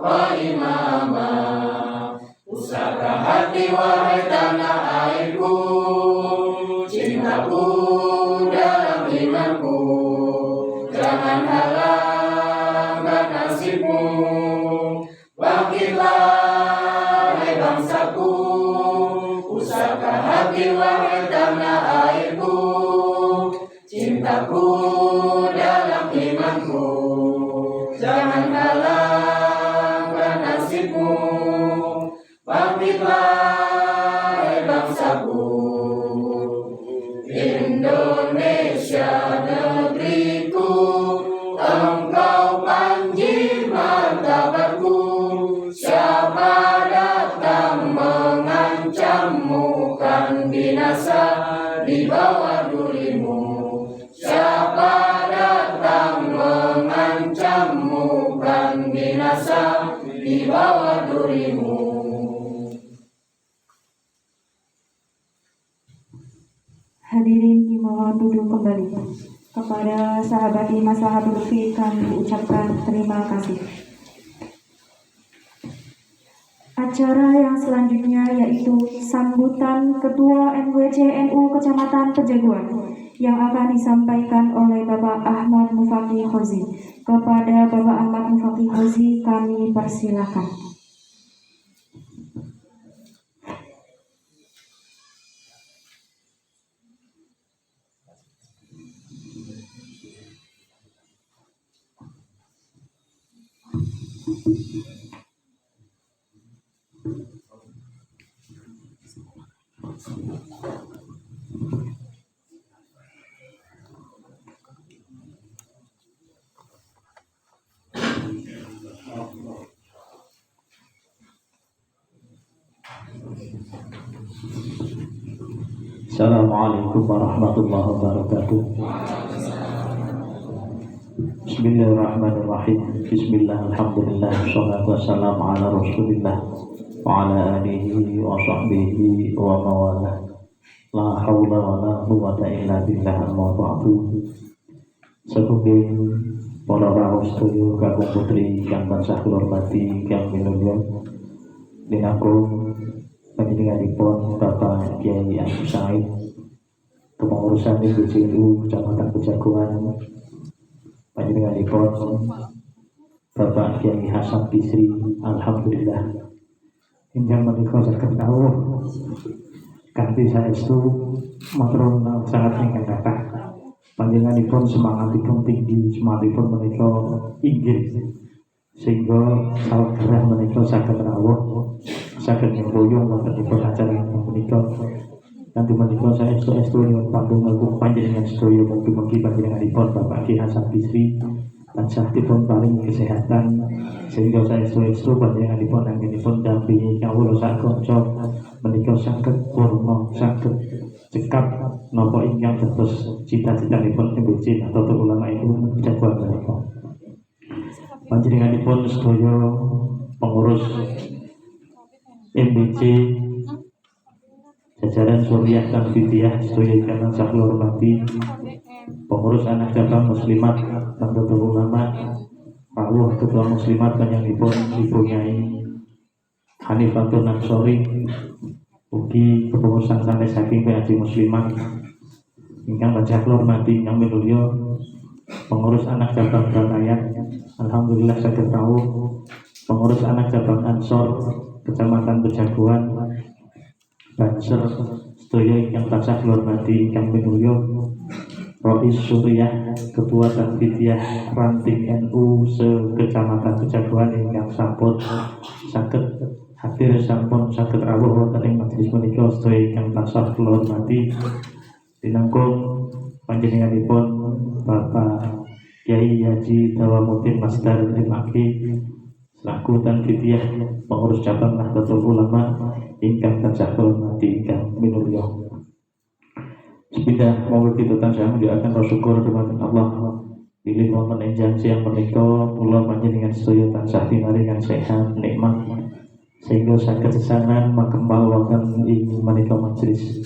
wa imama. Pusaka hati wahai tanah airku, cintaku dalam imanku, jangan halangkan nasibmu. Bangkitlah hai bangsaku, pusaka hati wahai tanah airku, cintaku dalam imanku, jangan halangkan nasibmu. Bangkitlah hai bangsaku, Indonesia negeriku, engkau panji martabatku. Siapa datang mengancammu kan binasa di bawah durimu. Siapa datang mengancammu kan binasa di bawah durimu. Hadirin dimohon duduk kembali. Kepada sahabat Maslahatul Fi kami ucapkan terima kasih. Acara yang selanjutnya yaitu sambutan Ketua NWC NU Kecamatan Pejaguan yang akan disampaikan oleh Bapak Ahmad Mufaqih Khozi. Kepada Bapak Ahmad Mufaqih Khozi kami persilakan. Assalamualaikum warahmatullahi wabarakatuh. Bismillahirrahmanirrahim. Bismillah, alhamdulillah, wassalatu wassalamu ala rasulillah wa ala alihi wa sahbihi wa mawalah. La hawla wa la quwwata illa billah, amma ba'du. Sebelum para rawuh sedaya kakung putri kang tansah kula hormati kang minulya dinanggung panjenenganipun Bapak Kiai Agus Said, kepengurusan NWC-NU Kecamatan Pejaguan, panjenenganipun Bapak Kiai Hasan Bisri, alhamdulillah injang menika saged kawuh kanthi saestu matur nuwun sangat ingkang kathah. Panjenenganipun semangatipun tinggi, semangatipun menika inggih sehingga saudara menika saged rawuh, saged nyemboyong wontenipun acara menika. Kanthi menika saestu nyuwun pantunggul panjenengan sedaya, mugi-mugi panjenenganipun Bapak Ki Hasan Bisri tansah dipun paring kesehatan sehingga saestu panjenenganipun anggenipun dampingi kawula sak kanca menika saged purna, saged cekap napa ingkang dados cita-citanipun NWC atau ulama itu Pejaguan menika. Panjenenganipun sedaya pengurus NWC jajaran Suriah dan Bidiyah sedaya ingkang tansah kula hormati, pengurus anak cabang muslimat Nahdlatul Ulama, rawuh ketua muslimat panjenenganipun Ibu Nyai Hanifatun Ansori, ugi kepengurusan santai saking PAJ Muslimat ingkang tansah kula hormati ingkang minulya pengurus anak cabang Balayan, alhamdulillah saged rawuh, pengurus anak cabang Ansor Kecamatan Pejaguan, Banser sedaya ingkang tansah kula hormati ingkang minulya Rois Suriah, Ketua Tanfidiyah Ranting NU se-Kecamatan Pejaguan ingkang sampun saged hadir sampun saged rawuh wonten ing majelis menika sedaya ingkang tansah kula hormati. Dinanggung panjenenganipun Bapak Kiai Haji Dawamuddin Masdar Rimaki selaku Tanfidiyah pengurus cabang Nahdlatul Ulama ingkang tansah kula hormati ingkang minulya. Bismillah, monggo kita tansah mendoakan bersyukur dumateng Allah pilih wonten ing siang menika kula panjenengan sedaya tansah pinaringan sehat nikmat sehingga saged sesanan makempal wonten ing menika majelis.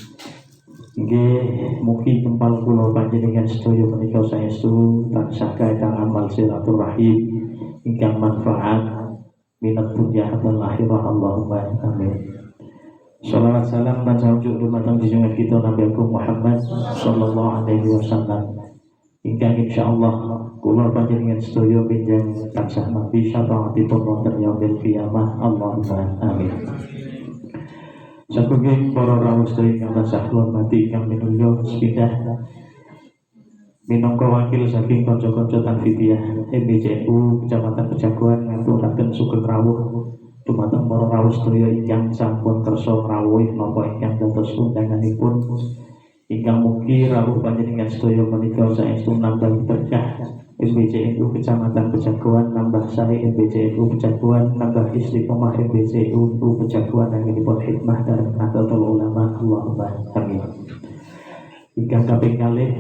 Nggih, mugi kempal kula panjenengan sedaya menika saestu tansah kathah amal silaturahim ingkang manfaat minat dunya wal akhirah. Allahumma amin. Shalawat salam dan salam dumateng junjungan kita Nabi Agung Muhammad sallallahu alaihi wasallam. Ingkang insyaallah kula panjenengan sedaya pinjang tansah nabi syafaatipun wonten yaumil qiyamah. Allahumma amin. Sampun para rawuh sedaya ingkang tansah kula hormati ingkang minulya sepindah minangka wakil saking kanca-kanca Tanfidiyah MBCNU Kecamatan Pejaguan ngaturaken sugeng rawuh dumateng para rawuh sedaya ingkang sampun kersa rawuh napa ingkang dados undanganipun, ingkang mugi rawuh panjenengan sedaya menika saestu nambah berkah MBCNU Kecamatan Pejaguan, nambah sae MBCNU Pejaguan, nambah istiqomah MBCNU Pejaguan anggenipun hikmah dan Nahdlatul Ulama. Allahumma amin. Ingkang kaping kalih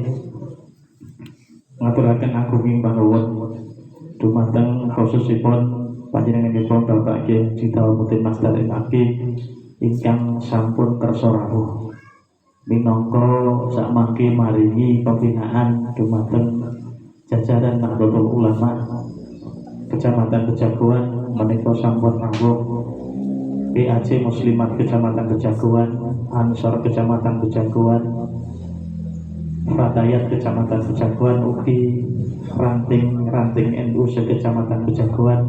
ngaturaken agunging panuwun dumateng khususipun panjenenganipun Bapak Kyai Jidawuddin Mas Dalil Akib ingkang sampun kersa rawuh minangka sakmangke maringi pembinaan dumateng jajaran Nahdlatul Ulama Kecamatan Pejaguan menika sampun rawuh PAC Muslimat Kecamatan Pejaguan, Ansor Kecamatan Pejaguan, Fatayat Kecamatan Pejaguan, ugi ranting NU Sekecamatan Pejaguan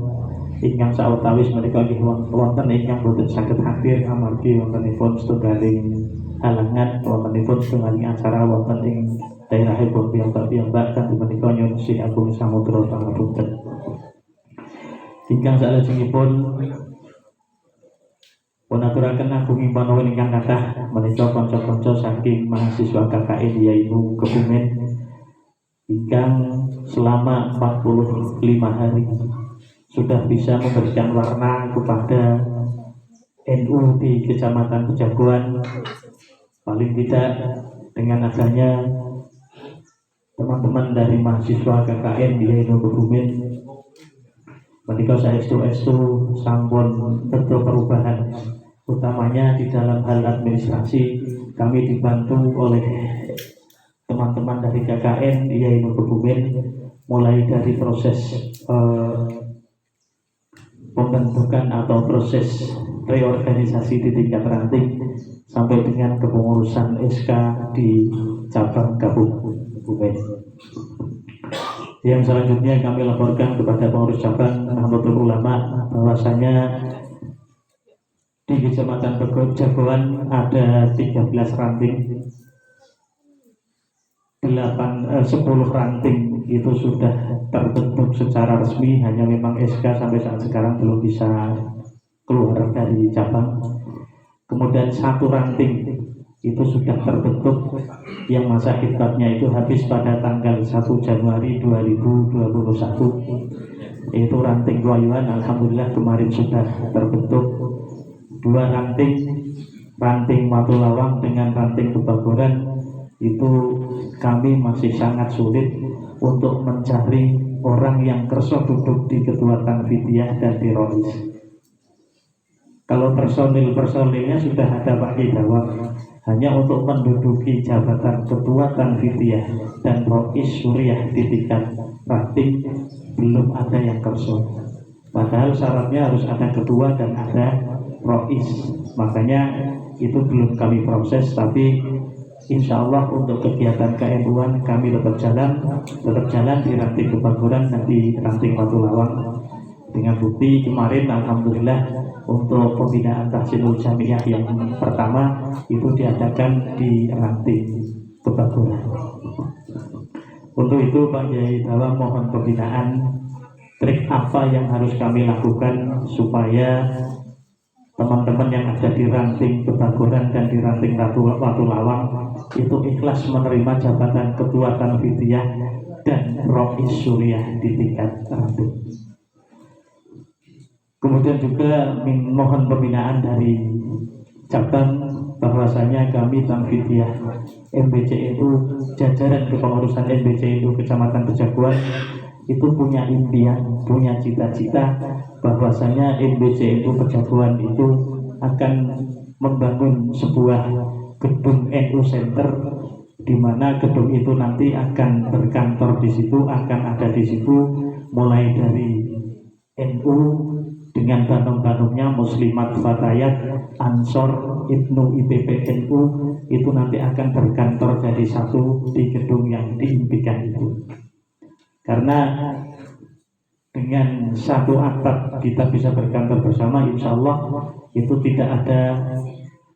ingkang sawetawis menika nggih wonten ingkang boten saged hadir amargi wontenipun setunggaling halangan wontenipun setunggaling acara wonten ing daerahipun piyambak-piyambak kanthi menika nyuwun si agung samudra pangapunten. Ingkang salajengipun punaturaken agunging panuwun ingkang kathah menika kanca-kanca saking mahasiswa KKN yaitu Kebumen ingkang selama 45 hari sudah bisa memberikan warna kepada NU di Kecamatan Pejaguan. Paling tidak dengan adanya teman-teman dari mahasiswa KKN di NU Kebumen menika saestu sampun bentuk perubahan, utamanya di dalam hal administrasi. Kami dibantu oleh teman-teman dari KKN di NU Kebumen mulai dari proses pembentukan atau proses reorganisasi di tingkat ranting sampai dengan kepengurusan SK di cabang Kebumen. Yang selanjutnya kami laporkan kepada pengurus cabang Nahdlatul Ulama bahwasanya di Kecamatan Pejaguan ada 13 ranting, 10 ranting itu sudah terbentuk secara resmi, hanya memang SK sampai saat sekarang belum bisa keluar dari cabang. Kemudian 1 ranting itu sudah terbentuk yang masa khidmatnya itu habis pada tanggal 1 Januari 2021, yaitu ranting Wayuan. Alhamdulillah kemarin sudah terbentuk 2 ranting Watu Lawang dengan ranting Kebagoran. Itu kami masih sangat sulit untuk mencari orang yang kerso duduk di ketua Tanfidiyah dan di Rois. Kalau personilnya sudah ada Pak Kidawang, hanya untuk menduduki jabatan ketua Tanfidiyah dan Rois Suriah di tingkat ranting belum ada yang kerso. Padahal syaratnya harus ada ketua dan ada Rois, makanya itu belum kami proses. Tapi insya Allah untuk kegiatan KNU-an kami tetap jalan di ranting Kebaguran dan di ranting Watu Lawang. Dengan bukti kemarin alhamdulillah untuk pembinaan Tahsinul Jamiah yang pertama itu diadakan di ranting Kebaguran. Untuk itu Pak Yai Dawa mohon pembinaan, trik apa yang harus kami lakukan supaya teman-teman yang ada di ranting Kebaguran dan di ranting Watu Lawang itu ikhlas menerima jabatan ketua Tanfidiyah dan Rois Suriah di tingkat ranting. Kemudian juga mohon pembinaan dari cabang bahwasanya kami Tanfidiyah MBCNU jajaran kepengurusan MBCNU Kecamatan Pejaguan itu punya impian, punya cita-cita bahwasanya MBCNU Pejaguan itu akan membangun sebuah gedung NU Center, di mana gedung itu nanti akan berkantor di situ, akan ada di situ mulai dari NU dengan dengan bandung-bandungnya Muslimat Fatayat Ansor Ibnu IPPNU itu nanti akan berkantor jadi satu di gedung yang diimpikan itu. Karena dengan satu atap kita bisa berkantor bersama, insya Allah itu tidak ada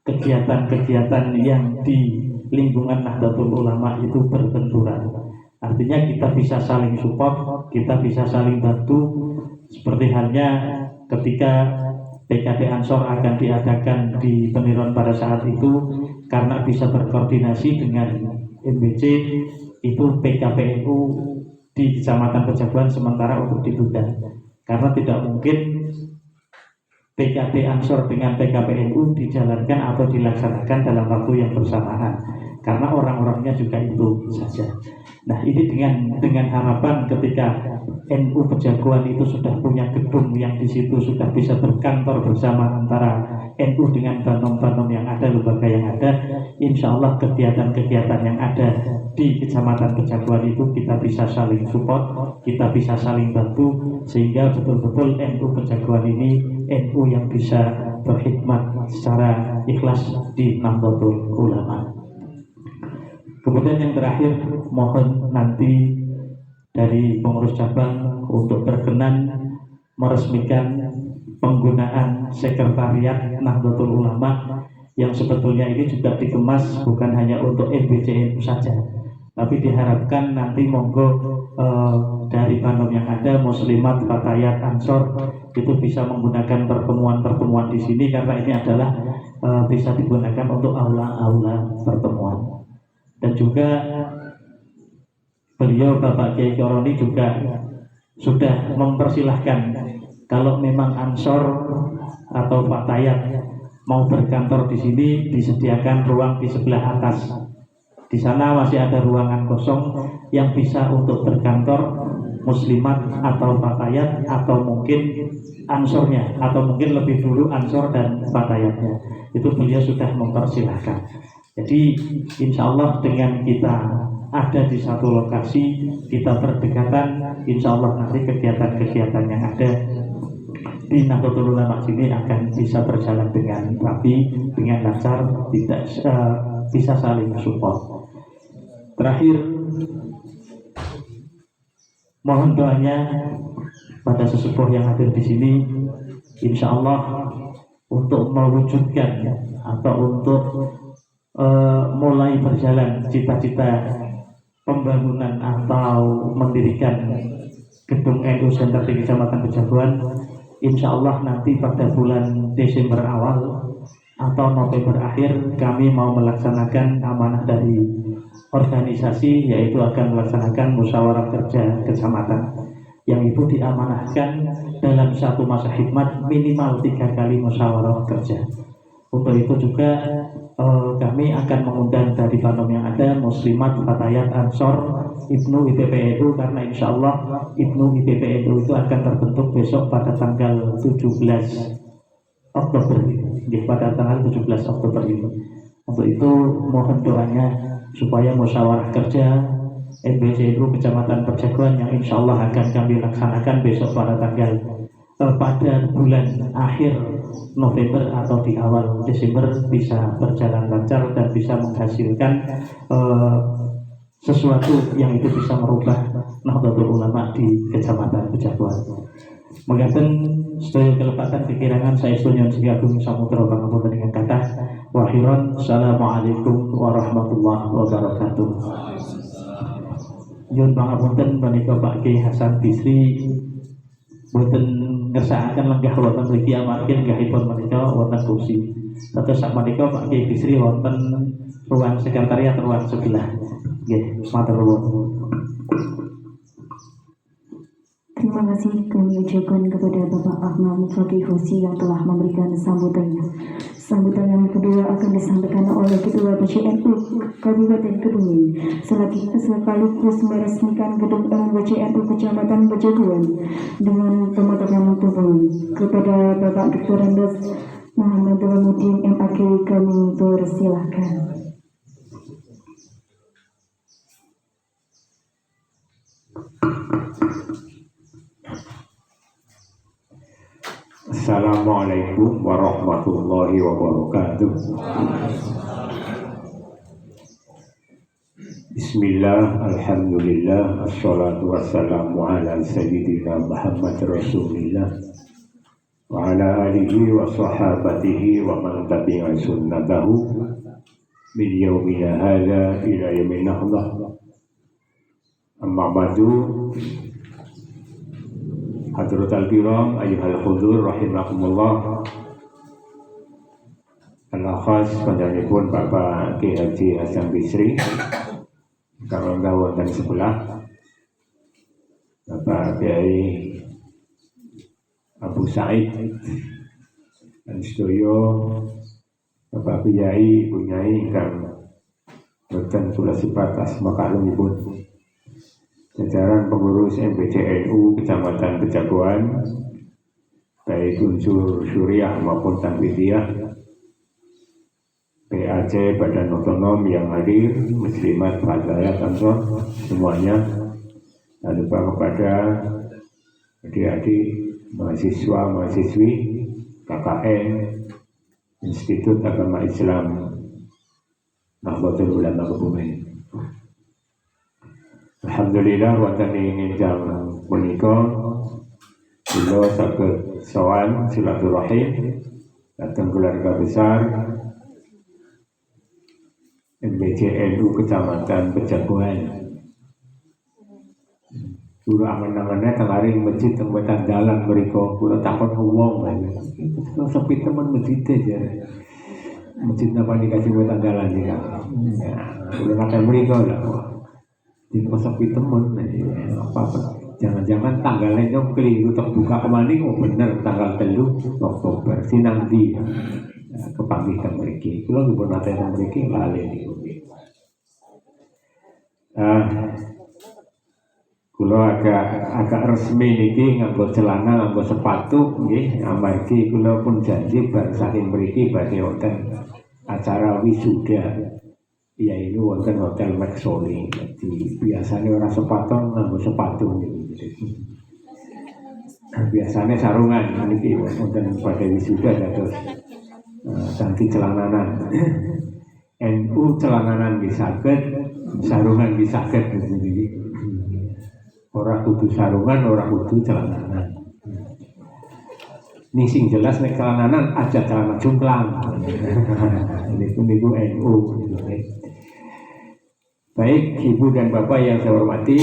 kegiatan-kegiatan yang di lingkungan Nahdlatul Ulama itu berbenturan. Artinya kita bisa saling support, kita bisa saling bantu. Seperti halnya ketika PKD Ansor akan diadakan di Peniron pada saat itu, karena bisa berkoordinasi dengan MBC, itu PKPNU di Kecamatan Pejaguan sementara untuk ditunda. Karena tidak mungkin PKD Ansor dengan PKPNU dijalankan atau dilaksanakan dalam waktu yang bersamaan, karena orang-orangnya juga itu saja. Nah, ini dengan harapan ketika NU Pejaguan itu sudah punya gedung yang di situ sudah bisa berkantor bersama antara NU dengan bandung-bandung yang ada, lembaga yang ada, insya Allah kegiatan-kegiatan yang ada di Kecamatan Pejaguan itu kita bisa saling support, kita bisa saling bantu, sehingga betul-betul NU Pejaguan ini NU yang bisa berkhidmat secara ikhlas di Nahdlatul Ulama. Kemudian yang terakhir, mohon nanti dari pengurus cabang untuk berkenan meresmikan penggunaan sekretariat Nahdlatul Ulama yang sebetulnya ini juga dikemas bukan hanya untuk MBCNU saja, tapi diharapkan nanti monggo dari Bandung yang ada Muslimat Fatayat Ansor itu bisa menggunakan pertemuan-pertemuan di sini, karena ini adalah bisa digunakan untuk aula-aula pertemuan. Dan juga beliau Bapak Kiai Koroni juga sudah mempersilahkan kalau memang Ansor atau Fatayat mau berkantor di sini, disediakan ruang di sebelah atas. Di sana masih ada ruangan kosong yang bisa untuk berkantor Muslimat atau Fatayat, atau mungkin Ansornya, atau mungkin lebih dulu Ansor dan Fatayatnya. Itu beliau sudah mempersilahkan. Jadi insya Allah dengan kita ada di satu lokasi, kita berdekatan, insya Allah nanti kegiatan-kegiatan yang ada di Nahdlatul Ulama sini akan bisa berjalan dengan rapi, dengan lancar, tidak bisa saling support. Terakhir, mohon doanya pada sesepuh yang hadir di sini, insya Allah untuk mewujudkan atau untuk mulai berjalan cita-cita pembangunan atau mendirikan gedung NU Center di Kecamatan Pejaguan, insya Allah nanti pada bulan Desember awal atau November akhir kami mau melaksanakan amanah dari organisasi, yaitu akan melaksanakan musyawarah kerja kecamatan, yang itu diamanahkan dalam satu masa khidmat minimal 3 kali musyawarah kerja. Untuk itu juga kami akan mengundang dari Bandung yang ada Muslimat Fatayat Ansor Ibnu IPPNU, karena insya Allah Ibnu IPPNU itu akan terbentuk besok pada tanggal 17 Oktober pada tanggal 17 Oktober ini. Untuk itu mohon doanya supaya musyawarah kerja MBCNU Kecamatan Pejaguan yang insya Allah akan kami laksanakan besok pada bulan akhir November atau di awal Desember bisa berjalan lancar dan bisa menghasilkan sesuatu yang itu bisa merubah Nahdlatul Ulama di Kecamatan Pejaguan. Mengatakan sedaya kelepatan pikiran saya sunyon sing agung samudra pangapunten dengan kata wahiron. Assalamualaikum warahmatullahi wabarakatuh. Nyuwun pangapunten menika Pak Kiai Hasan Bisri boten ngersakaken lenggah wonten mriki amargi lenggahipun menika wonten kursi. Terus sak menika Pak Kiai Bisri wonten ruang sekretariat ruang sebelah. Nggih, matur nuwun. Terima kasih kami ucapkan kepada Bapak Ahmad Mufaki Hosi yang telah memberikan sambutannya. Sambutan yang kedua akan disampaikan oleh Ketua BCNU Kabupaten Kebumen sekaligus meresmikan gedung MWCNU Kecamatan Pejaguan dengan pemotongan tubuh. Kepada Bapak Dr. Andes Muhammad Wahyudin MAG kami persilahkan. Assalamualaikum warahmatullahi wabarakatuh. Bismillah, alhamdulillah, assalatu wassalamu ala sayyidina Muhammad Rasulillah wa ala alihi wa sahabatihi wa man tabi'a sunnatahu min yawmina hadha ila yawmin nahdah. Amma ba'du, hadratul kiram ayyuhal hudur rahimakumullah. Al-Akhas panjenenganipun Bapak Ki Haji Hasan Bisri kalau wonten sebelah Bapak Kiai Abu Said dan sedaya Bapak Kiai Ibu Nyai ingkang boten kula sifat asma kalungipun jajaran pengurus MPCNU Kecamatan Pejagoan baik unsur syuriah maupun tanfidiyah, PAC Badan Otonom yang hadir, muslimat, fadlayat, ansor semuanya, dan lupa kepada adik-adik mahasiswa, mahasiswi KKN Institut Agama Islam Nahdlatul Ulama Kebumen. Alhamdulillah wonten ing enjang punika kula saged sowan silaturahim dhateng keluarga besar MPCNU Kecamatan Pejagoan. Kula angen-angennya tengari masjid teng wetan dalan mriku kula takon wong kok sepi temen masjid aja. Masjid napa dikasih wetan dalan iki kan. Kula nakal mriku lah. Di kok sepi temen apa-apa. Jangan-jangan tanggalnya nyong keliru terbuka kemana kok bener tanggal 3 Oktober sinangdi. Kepanggih teng mriki. Kula dipun nate teng mriki lali niku. Kula agak resmi niki nganggo celana, nganggo sepatu nggih, amargi kula pun janji bar saking mriki badhe wonten acara wisuda. Yaitu wonten Hotel Maxoli. Jadi biasanya orang sepatu nganggo sepatu niku. Biasanya sarungan niki wonten badhe wisuda dados ganti celananan. NU celananan disaged, sarungan disaged iki. Ora kudu sarungan, ora kudu celananan. Ning sing jelas nek celananan aja celana jomplang. Niku NU. Baik Ibu dan Bapak yang saya hormati,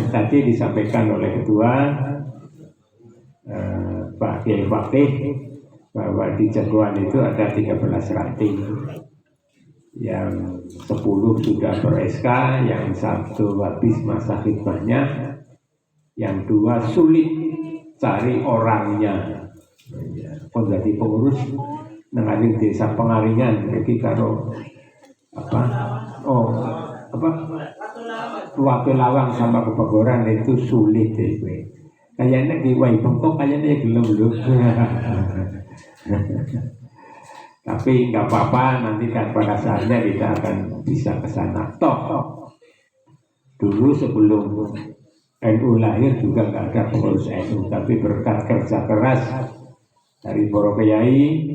tadi disampaikan oleh Ketua Pak Kiai Fakih bahwa di Jagoan itu ada 13 ranting, yang 10 sudah ber-SK, yang 1 habis masa khidmahnya, yang 2 sulit cari orangnya. Pun jadi pengurus nenganing desa Pengaringan, jadi kalau wakil lawang sama kebagoran itu sulit kayaknya di Wai Bengkok kayaknya gelem lho. Tapi nggak apa-apa, nanti kan pada saatnya kita akan bisa ke sana. Toh dulu sebelum NU lahir juga nggak ada pengurus NU, tapi berkat kerja keras dari para kiai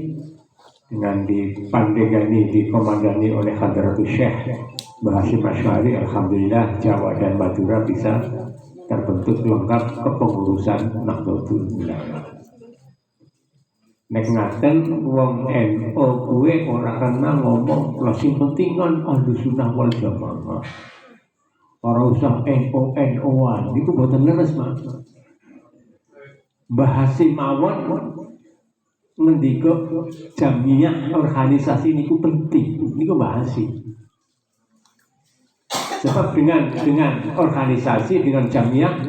dengan dipandegani, dikomandani oleh Hadratus Syekh Mbah Hasyim Asy'ari, alhamdulillah Jawa dan Madura bisa terbentuk lengkap kepengurusan Nahdlatul Ulama. Nek ngaten wong NU kuwe ora kena ngomong lha sing penting kan Ahlus Sunnah wal Jamaah. Ora usah NU-NU-an niku mboten leres, Mas. Mbah Hasyim mawon ngendika jamiah organisasi niku penting. Niku Mbah Hasyim. Sebab dengan organisasi, dengan jamiah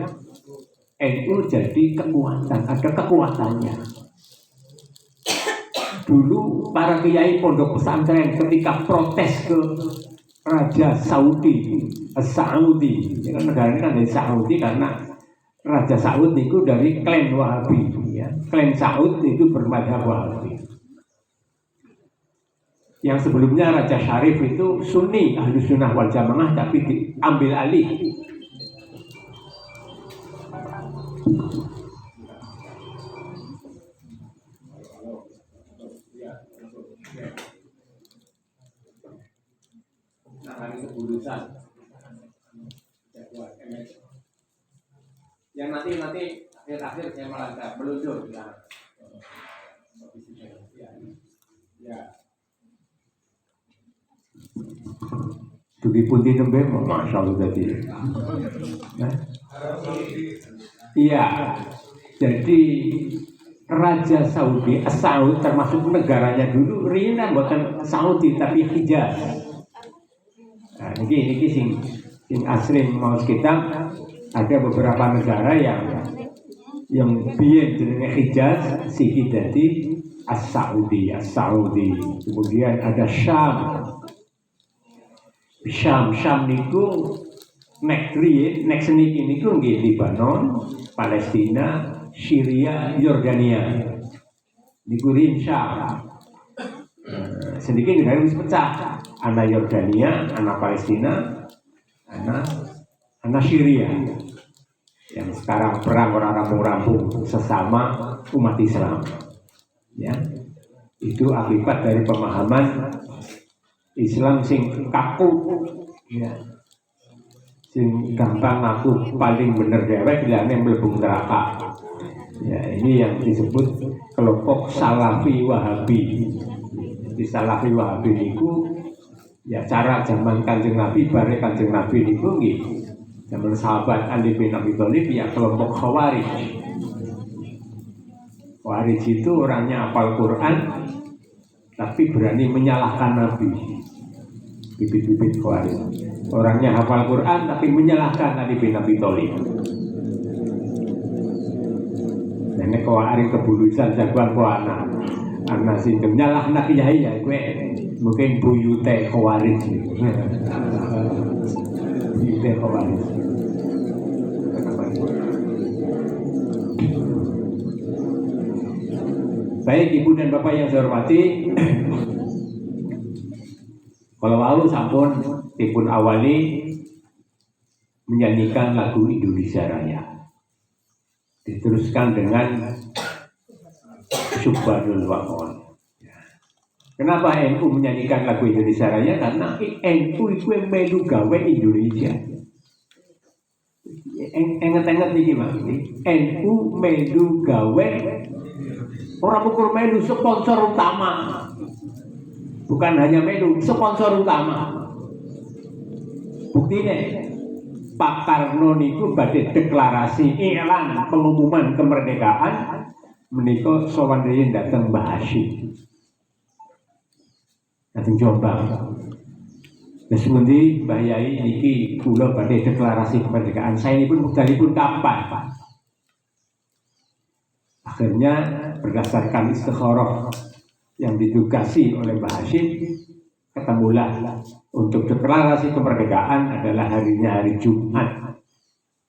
NU jadi kekuatan, ada kekuatannya. Dulu para kiai pondok pesantren ketika protes ke Raja Saudi, ya kan negara ini kan dari Saudi karena Raja Saud itu dari klan Wahabi, ya. Klan Saud itu bermadhab Wahabi. Yang sebelumnya Raja Syarif itu Sunni, Ahlus Sunnah wal Jamaah, tapi diambil alih. keburusan. Yang nanti akhir saya melangkah meluncur ya. Ya. Dugi putih nembe, masya Allah tadi. Iya, jadi Raja Saudi, Saud termasuk negaranya dulu, Rina bukan Saudi tapi Hijaz. Nah, ini sing asring mau kita ada beberapa negara yang biyen jenenge Hijaz, siki dadi As-Saudi. Kemudian ada Syam niku nek seniki niku nggih Lebanon, Palestina, Syria, Yordania. Niku Syam. Sedikit negara wis pecah. Ana Yordania, ana Palestina, ana Syria. Yang sekarang perang orang rampung-rampung sesama umat Islam. Ya. Itu akibat dari pemahaman Islam sing kaku, ya. Sing gampang aku paling bener dewek liyane mlebu neraka. Ya, ini yang disebut kelompok Salafi Wahabi. Di Salafi Wahabi niku ya cara zaman Kanjeng Nabi, bare Kanjeng Nabi niku nggih zaman sahabat Ali bin Abi Thalib ya kelompok Khawarij. Khawarij itu orangnya hafal Quran tapi berani menyalahkan Nabi. Bibit-bibit Khawarij. Orangnya hafal Quran tapi menyalahkan Ali bin Abi Thalib. Nek Khawarij kebulusan jagoan ko anak sing nyalahna kiai ya kowe mungkin buyute Khawarij. Buyute Khawarij. Baik Ibu dan Bapak yang saya hormati, kalau lalu sampun dipun awali menyanyikan lagu Indonesia Raya, diteruskan dengan Subhanul Waqon. Kenapa NU menyanyikan lagu Indonesia Raya? Karena NU itu melu gawe Indonesia. Enget-enget nih gimana? NU melu gawe. Orang ukur melu sponsor utama, bukan hanya melu, sponsor utama. Buktinya Pak Karno niku badhe deklarasi iklan pengumuman kemerdekaan menika sowan riyin dateng Mbah Hasyim. Dateng Jombang. Wis pundi Mbah Yai niki kula badhe deklarasi kemerdekaan. Saya ini pun wekdalipun kapan, Pak? Akhirnya berdasarkan istikharah yang ditugasi oleh Mbah Hasyim, ketemulah untuk deklarasi kemerdekaan adalah harinya hari Jumat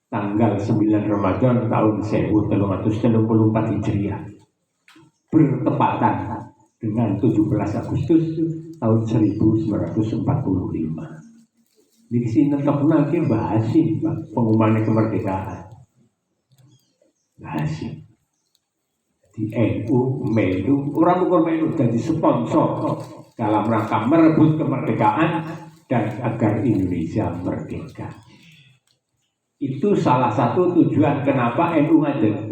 tanggal 9 Ramadan tahun 1334 Hijriah, bertepatan dengan 17 Agustus tahun 1945. Di sini netokna ki Mbah Hasyim pengumuman kemerdekaan. Mbah Hasyim di NU melu, orang ukur melu jadi sponsor dalam rangka merebut kemerdekaan dan agar Indonesia merdeka. Itu salah satu tujuan kenapa NU ada.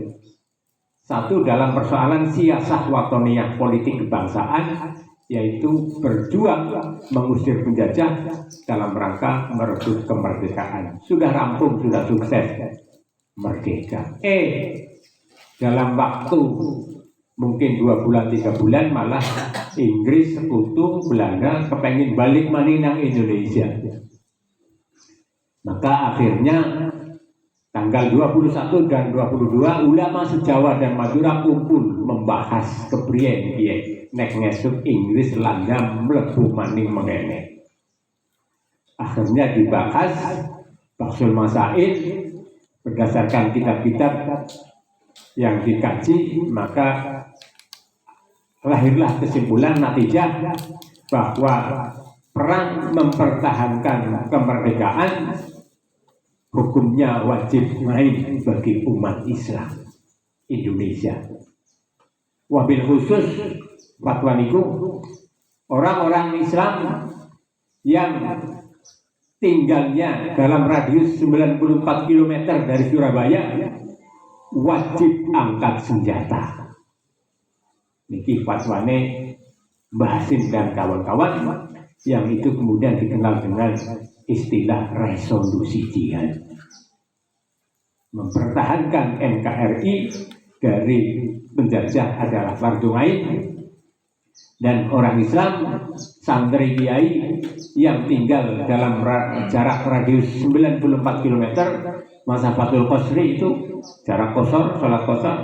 Satu dalam persoalan siasah watoniyah politik kebangsaan, yaitu berjuang mengusir penjajah dalam rangka merebut kemerdekaan. Sudah rampung, sudah sukses, merdeka. Dalam waktu mungkin 2 bulan 3 bulan malah Inggris, Sekutu, Belanda kepengen balik maning nang Indonesia. Maka akhirnya tanggal 21 dan 22 ulama sejawa dan Madura kumpul membahas kepriyen piye nek ngesuk Inggris Belanda mlebu maning mengene. Akhirnya dibahas Baksul Masail berdasarkan kitab-kitab yang dikaji, maka lahirlah kesimpulan natijah bahwa perang mempertahankan kemerdekaan hukumnya wajib main bagi umat Islam Indonesia. Wabil khusus fatwa niku orang-orang Islam yang tinggalnya dalam radius 94 km dari Surabaya wajib angkat senjata. Niki fatwane Mbah Hasim dan kawan-kawan yang itu kemudian dikenal dengan istilah resolusi jihad. Mempertahankan NKRI dari penjajah adalah fardu ain, dan orang Islam santri kiai yang tinggal dalam jarak radius 94 km masafatul qasri itu jarak qasar, salat qasar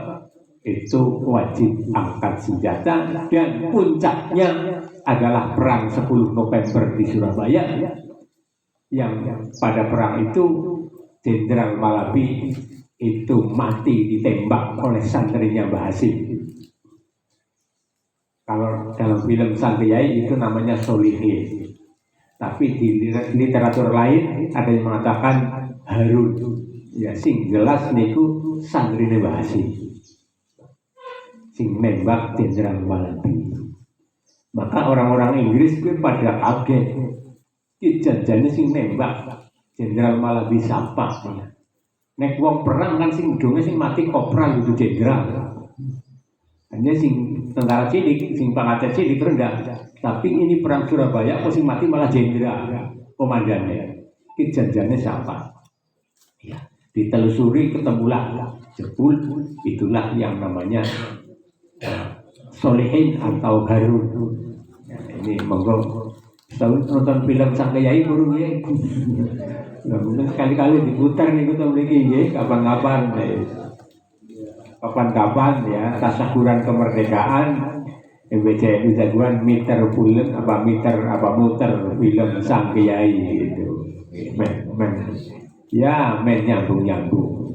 itu wajib angkat senjata, dan puncaknya adalah perang 10 November di Surabaya yang pada perang itu Jenderal Malabi itu mati ditembak oleh santrinya Mbah Hasim. Kalau dalam film Santiai itu namanya Solihin, tapi di literatur lain ada yang mengatakan Harun. Ya sing jelas niku santrine Mbah Hasim sing nembak Jenderal Malabi. Maka orang-orang Inggris itu pada kaget, janjane sing nembak Jenderal Malabi siapa? Nek wong perang kan sing donge sing mati kopral itu jenderal. Hanya sing tentara cilik, sing pangkat cilik rendah. Tapi ini perang Surabaya, kok sing mati malah jenderal komandannya. Ki janjane siapa? Ya, ditelusuri ketemulah jebul itulah yang namanya Solihin atau Harun. Ya, ini monggo nonton film Sang Kyai burung ya. Nah, mungkin sekali-kali diputar nih kita memiliki ya, kapan-kapan ya tasyakuran kemerdekaan MBCNU jagoan muter film Sang Kyai gitu. Men nyambung.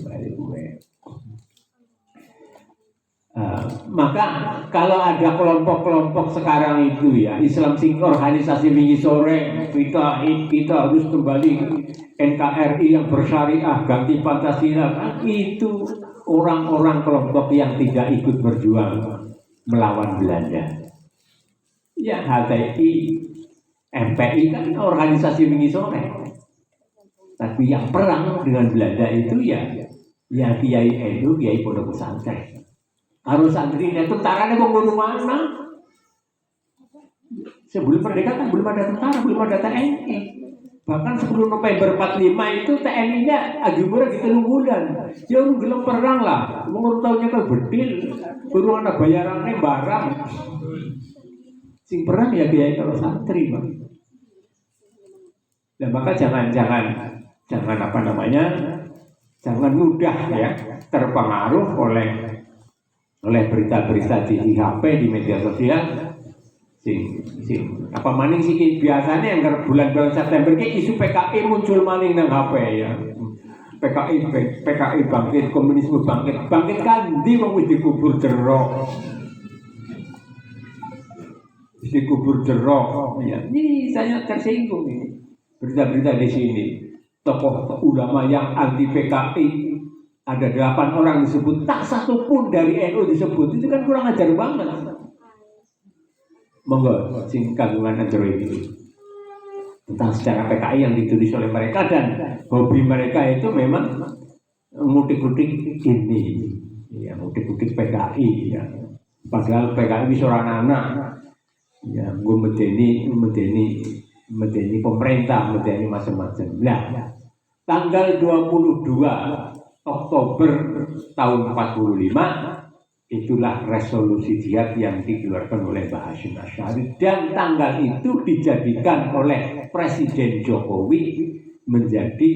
Maka kalau ada kelompok-kelompok sekarang itu ya Islam sing organisasi wingi sore kita harus kembali NKRI yang bersyariah ganti Pancasila, itu orang-orang kelompok yang tidak ikut berjuang melawan Belanda. Ya HTI, MPI kan organisasi wingi sore, tapi yang perang dengan Belanda itu ya Kiai NU, Kiai Pondok Pesantren. Harus santrinya tentaranya mau bunuh mana? Sebelum merdeka kan belum ada tentara, belum ada TNI. Bahkan 10 November 45 itu TNI-nya agumura di 3 bulan. Ya gelem perang lah. Menurut tahunnya kan bedil. Baru ada bayarannya barang. Sing perang ya biaya kalau santri, Bang. Dan maka jangan jangan mudah ya terpengaruh oleh berita-berita di HP, di media sosial. Apa maning sih biasanya yang bulan September ki isu PKI muncul maning nang HP ya. PKI bangkit, komunisme bangkit kan di wong wis dikubur jero. Dikubur jero ya. Ini saya tersinggung ini. Berita-berita di sini. Tokoh ulama yang anti PKI ada 8 orang disebut, tak satu pun dari NU disebut. Itu kan kurang ajar banget. Monggo sing kagungan Android ini tentang sejarah PKI yang ditulis oleh mereka, dan hobi mereka itu memang ngutik-ngutik ini ya, ngutik-ngutik PKI ya. Padahal PKI seorang anak ya, gue medeni pemerintah, medeni macam-macam. Nah, tanggal 22 Oktober tahun 45 itulah resolusi jihad yang dikeluarkan oleh Mbah Hasyim Asy'ari, dan tanggal itu dijadikan oleh Presiden Jokowi menjadi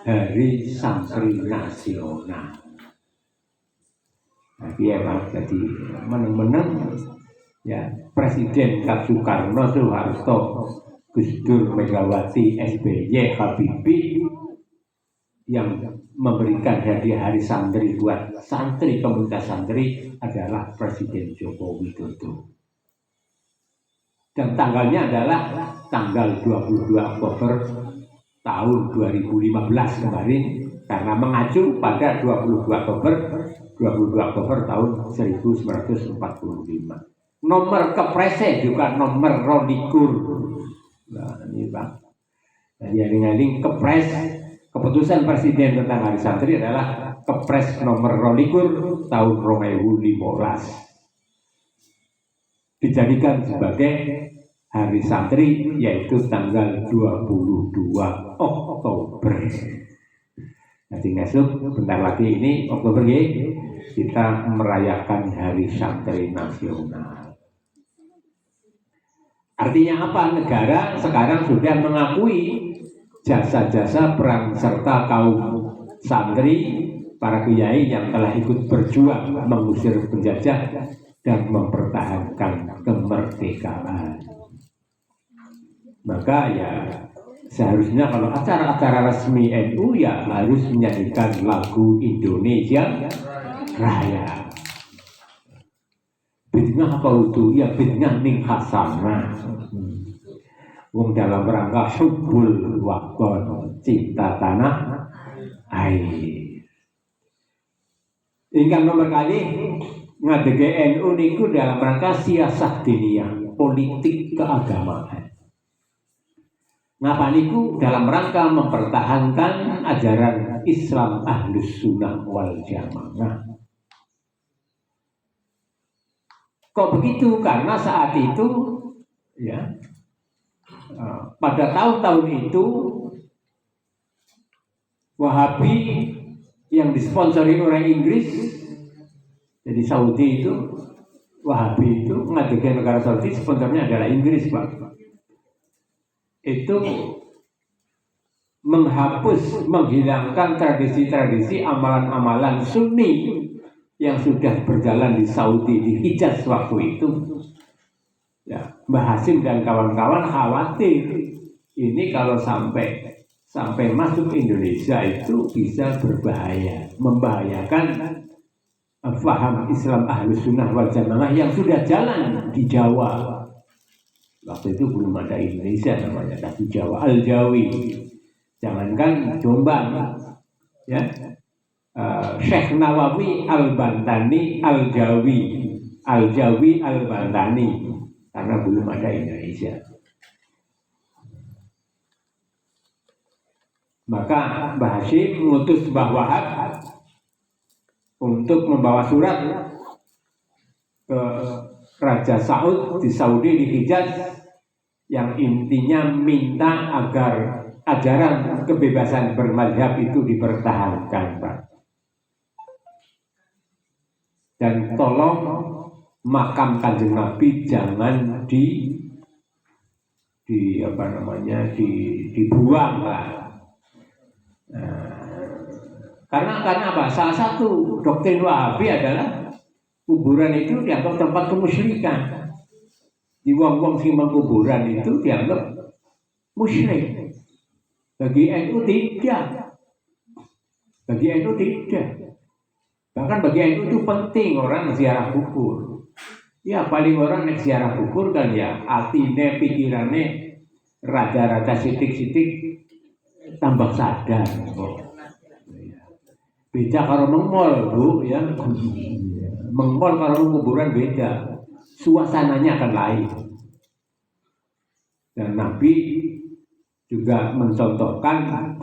Hari Santri Nasional. Tapi emang jadi menang-menang ya Presiden Soekarno, Soeharto, Gus Dur, Megawati, SBY, Habibie yang memberikan hadiah Hari Santri buat santri, komunitas santri adalah Presiden Joko Widodo. Dan tanggalnya adalah tanggal 22 Oktober tahun 2015 kemarin, karena mengacu pada 22 Oktober tahun 1945. Nomor kepresnya juga nomor 22. Nah, ini Bang. Nah, eling-eling kepres keputusan presiden tentang hari santri adalah kepres nomor 22 tahun 2015. Dijadikan sebagai hari santri yaitu tanggal 22 Oktober. Nanti besok bentar lagi ini Oktober ya, kita merayakan hari santri nasional. Artinya apa? Negara sekarang sudah mengakui jasa-jasa peran serta kaum santri, para kiai yang telah ikut berjuang mengusir penjajah dan mempertahankan kemerdekaan. Maka ya seharusnya kalau acara-acara resmi NU ya harus menyanyikan lagu Indonesia Raya. Bid'ah apa itu? Ya bid'ah ning hasanah. Wong dalam rangka hubbul waqton, cinta tanah air. Ingkang nomor kali ngadege NU niku dalam rangka siasah diniyah, politik keagamaan. Ngapa niku dalam rangka mempertahankan ajaran Islam Ahlus Sunnah wal Jamaah. Kok begitu? Karena saat itu ya pada tahun-tahun itu Wahabi yang disponsori oleh Inggris, jadi Saudi itu Wahabi itu mengajukan negara Saudi, sponsornya adalah Inggris, Pak. Itu menghapus, menghilangkan tradisi-tradisi amalan-amalan Sunni yang sudah berjalan di Saudi, di Hijaz waktu itu. Ya, Mbah Hasim dan kawan-kawan khawatir ini kalau sampai masuk Indonesia itu bisa berbahaya, membahayakan faham Islam Ahlus Sunnah wal Jamaah yang sudah jalan di Jawa. Waktu itu belum ada Indonesia namanya, tapi Jawa, Al-Jawi. Jangankan Jombang, ya. Syekh Nawawi Al-Bantani Al-Jawi, Al-Jawi Al-Bantani, karena belum ada Indonesia. Maka Mbah Hasyim mengutus Mbah Wahab untuk membawa surat ke Raja Saud di Saudi, di Hijaz, yang intinya minta agar ajaran kebebasan bermadzhab itu dipertahankan, Pak. Dan tolong makam Kanjeng Nabi jangan dibuang lah. Karena apa? Salah satu doktrin Wahabi adalah kuburan itu dianggap tempat kemusyrikan. Di wong-wong sing kuburan itu dianggap musyrik. Bagi NU tidak. Bagi NU tidak. Bahkan bagi NU itu penting orang ziarah kubur. Ya paling orang nek ziarah kubur kan ya atine pikirane rada-rada sitik-sitik tambah sadar. Beda karo mengmol, Bu, ya. Mengmol karo kuburan beda. Suasananya akan lain. Dan Nabi juga mencontohkan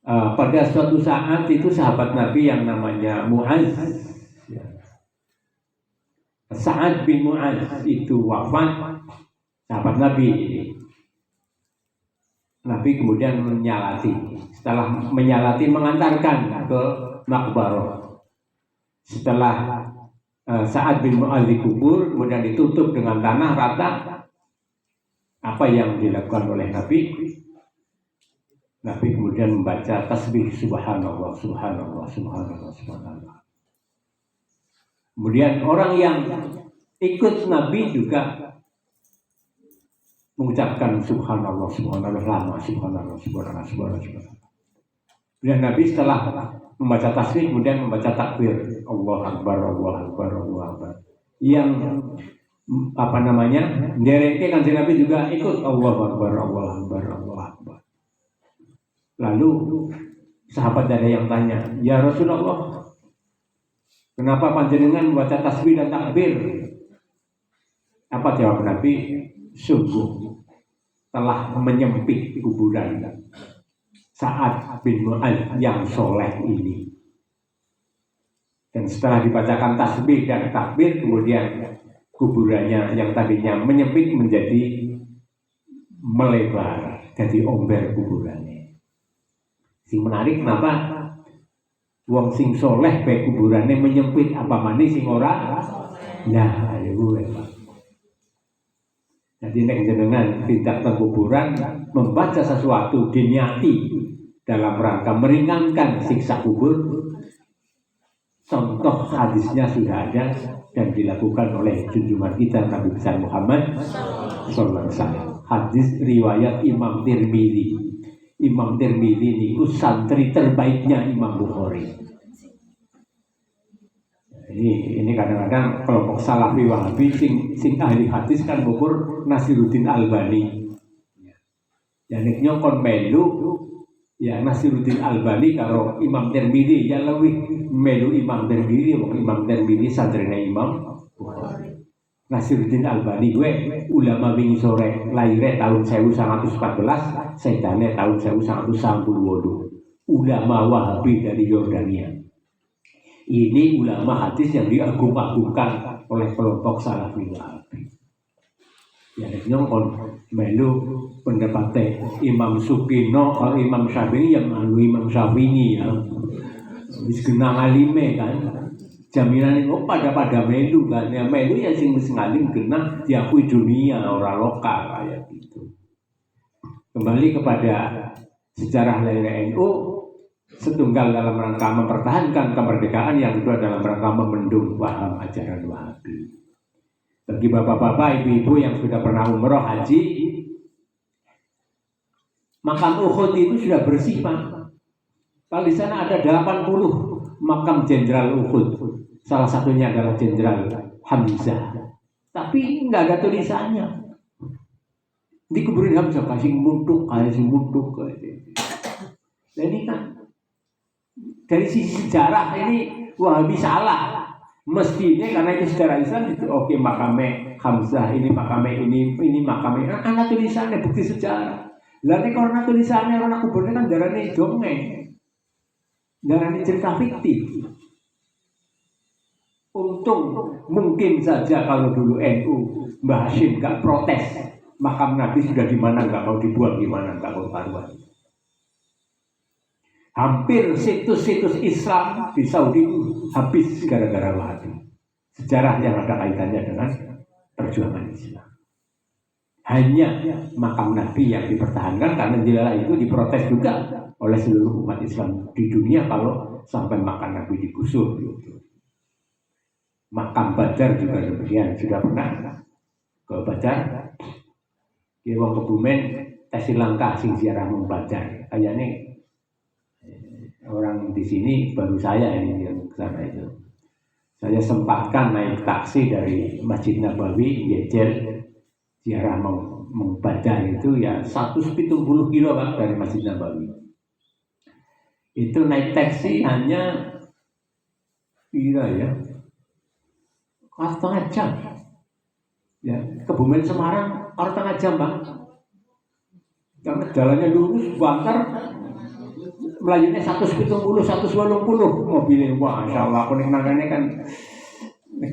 pada suatu saat itu sahabat Nabi yang namanya Mu'adz, ya. Sa'ad bin Mu'adz itu wafat, sahabat Nabi. Nabi kemudian menyalati. Setelah menyalati mengantarkan ke makbarah. Setelah Sa'ad bin Mu'adz dikubur, kemudian ditutup dengan tanah rata. Apa yang dilakukan oleh Nabi? Nabi kemudian membaca tasbih subhanallah, subhanallah, subhanallah, subhanallah. Kemudian orang yang ikut Nabi juga mengucapkan subhanallah, subhanallah lama, subhanallah, subhanallah, subhanallah, subhanallah. Kemudian Nabi setelah membaca tasbih kemudian membaca takbir, Allah Akbar, Allah Akbar, Allah Akbar. Yang dereke Kanjeng Nabi juga ikut Allah Akbar, Allah Akbar, Allah Akbar. Lalu sahabat ada yang tanya, ya Rasulullah, kenapa panjenengan membaca tasbih dan takbir? Apa jawab Nabi? Sungguh telah menyempit kuburan Sa'ad bin Mu'adz yang soleh ini. Dan setelah dibacakan tasbih dan takbir, kemudian kuburannya yang tadinya menyempit menjadi melebar, jadi omber kuburannya. Sing menarik kenapa wong sing soleh bae kuburannya menyempit, apa manis sing ora? Nah, ayo gue Pak. Jadi nek jenengan tidak teng kuburan membaca sesuatu diniati dalam rangka meringankan siksa kubur, contoh hadisnya sudah ada dan dilakukan oleh junjungan kita Nabi besar Muhammad sallallahu alaihi wasallam. Hadis riwayat Imam Tirmidzi. Imam Tirmidzi niku santri terbaiknya Imam Bukhari. Ini kadang-kadang kelompok Salafi Wahabi sing ahli hadis kan ngukur Nasiruddin Albani. Ya nek nyokon melu ya Nasiruddin Albani karo Imam Tirmidzi ya lebih melu Imam Tirmidzi, Imam Tirmidzi santrine Imam Bukhari. Nasiruddin Albani gue ulama wingi sore lahirnya tahun 1914, sedane tahun 1998. Ulama Wahabi dari Yordania. Ini ulama hadis yang diagung-agungkan oleh kelompok Salafi Wahabi. Ya nyongkon melu pendapatnya Imam Sukino atau Imam Syafi'i yang malu Imam Syafi'i ya. Wis kenang alime kan. Jaminan itu pada melu kan. Ya melu ya sing wis ngalim kenang diakui dunia orang lokal kayak gitu. Kembali kepada sejarah lahir NU, setunggal dalam rangka mempertahankan kemerdekaan, yang kedua dalam rangka membendung paham ajaran Wahabi. Bagi bapak-bapak, ibu-ibu yang sudah pernah umroh haji, makam Uhud itu sudah bersih Pak. Kalau di sana ada 80 makam Jenderal Uhud, salah satunya adalah Jenderal Hamzah, tapi nggak ada tulisannya. Dikuburin Hamzah kasih muntuk. Nah, ini kan dari sisi sejarah ini Wahabi salah. Mestinya karena itu sejarah Islam itu oke, makame Hamzah ini, makame ini makame. Ana tulisannya bukti sejarah. Lalu karena tulisannya orang kuburnya kan darahnya dongeng, darahnya cerita fiktif. Untung mungkin saja kalau dulu NU Mbah Hashim gak protes, makam Nabi sudah di mana nggak mau dibuang, gimana nggak mau taruhan. Hampir situs-situs Islam di Saudi habis gara-gara Wahabi. Sejarah yang ada kaitannya dengan perjuangan Islam. Hanya makam Nabi yang dipertahankan, karena jelas itu diprotes juga oleh seluruh umat Islam di dunia kalau sampai makam Nabi digusur. Makam Badar juga demikian. Sudah pernah ke Badar? Di wong Kebumen, Sri Lanka sing ziarah mung Badar. Kayaknya orang di sini baru saya ini yang ke sana itu. Saya sempatkan naik taksi dari Masjid Nabawi, jejer ziarah Badar itu ya 170 kilo Pak dari Masjid Nabawi. Itu naik taksi hanya kira ya setengah jam. Ya, Kebumen Semarang setengah jam Pak. Karena jalannya lurus, banter. Melayunya 170, 180 mobilnya. Wah, Masya Allah, aku nangane kan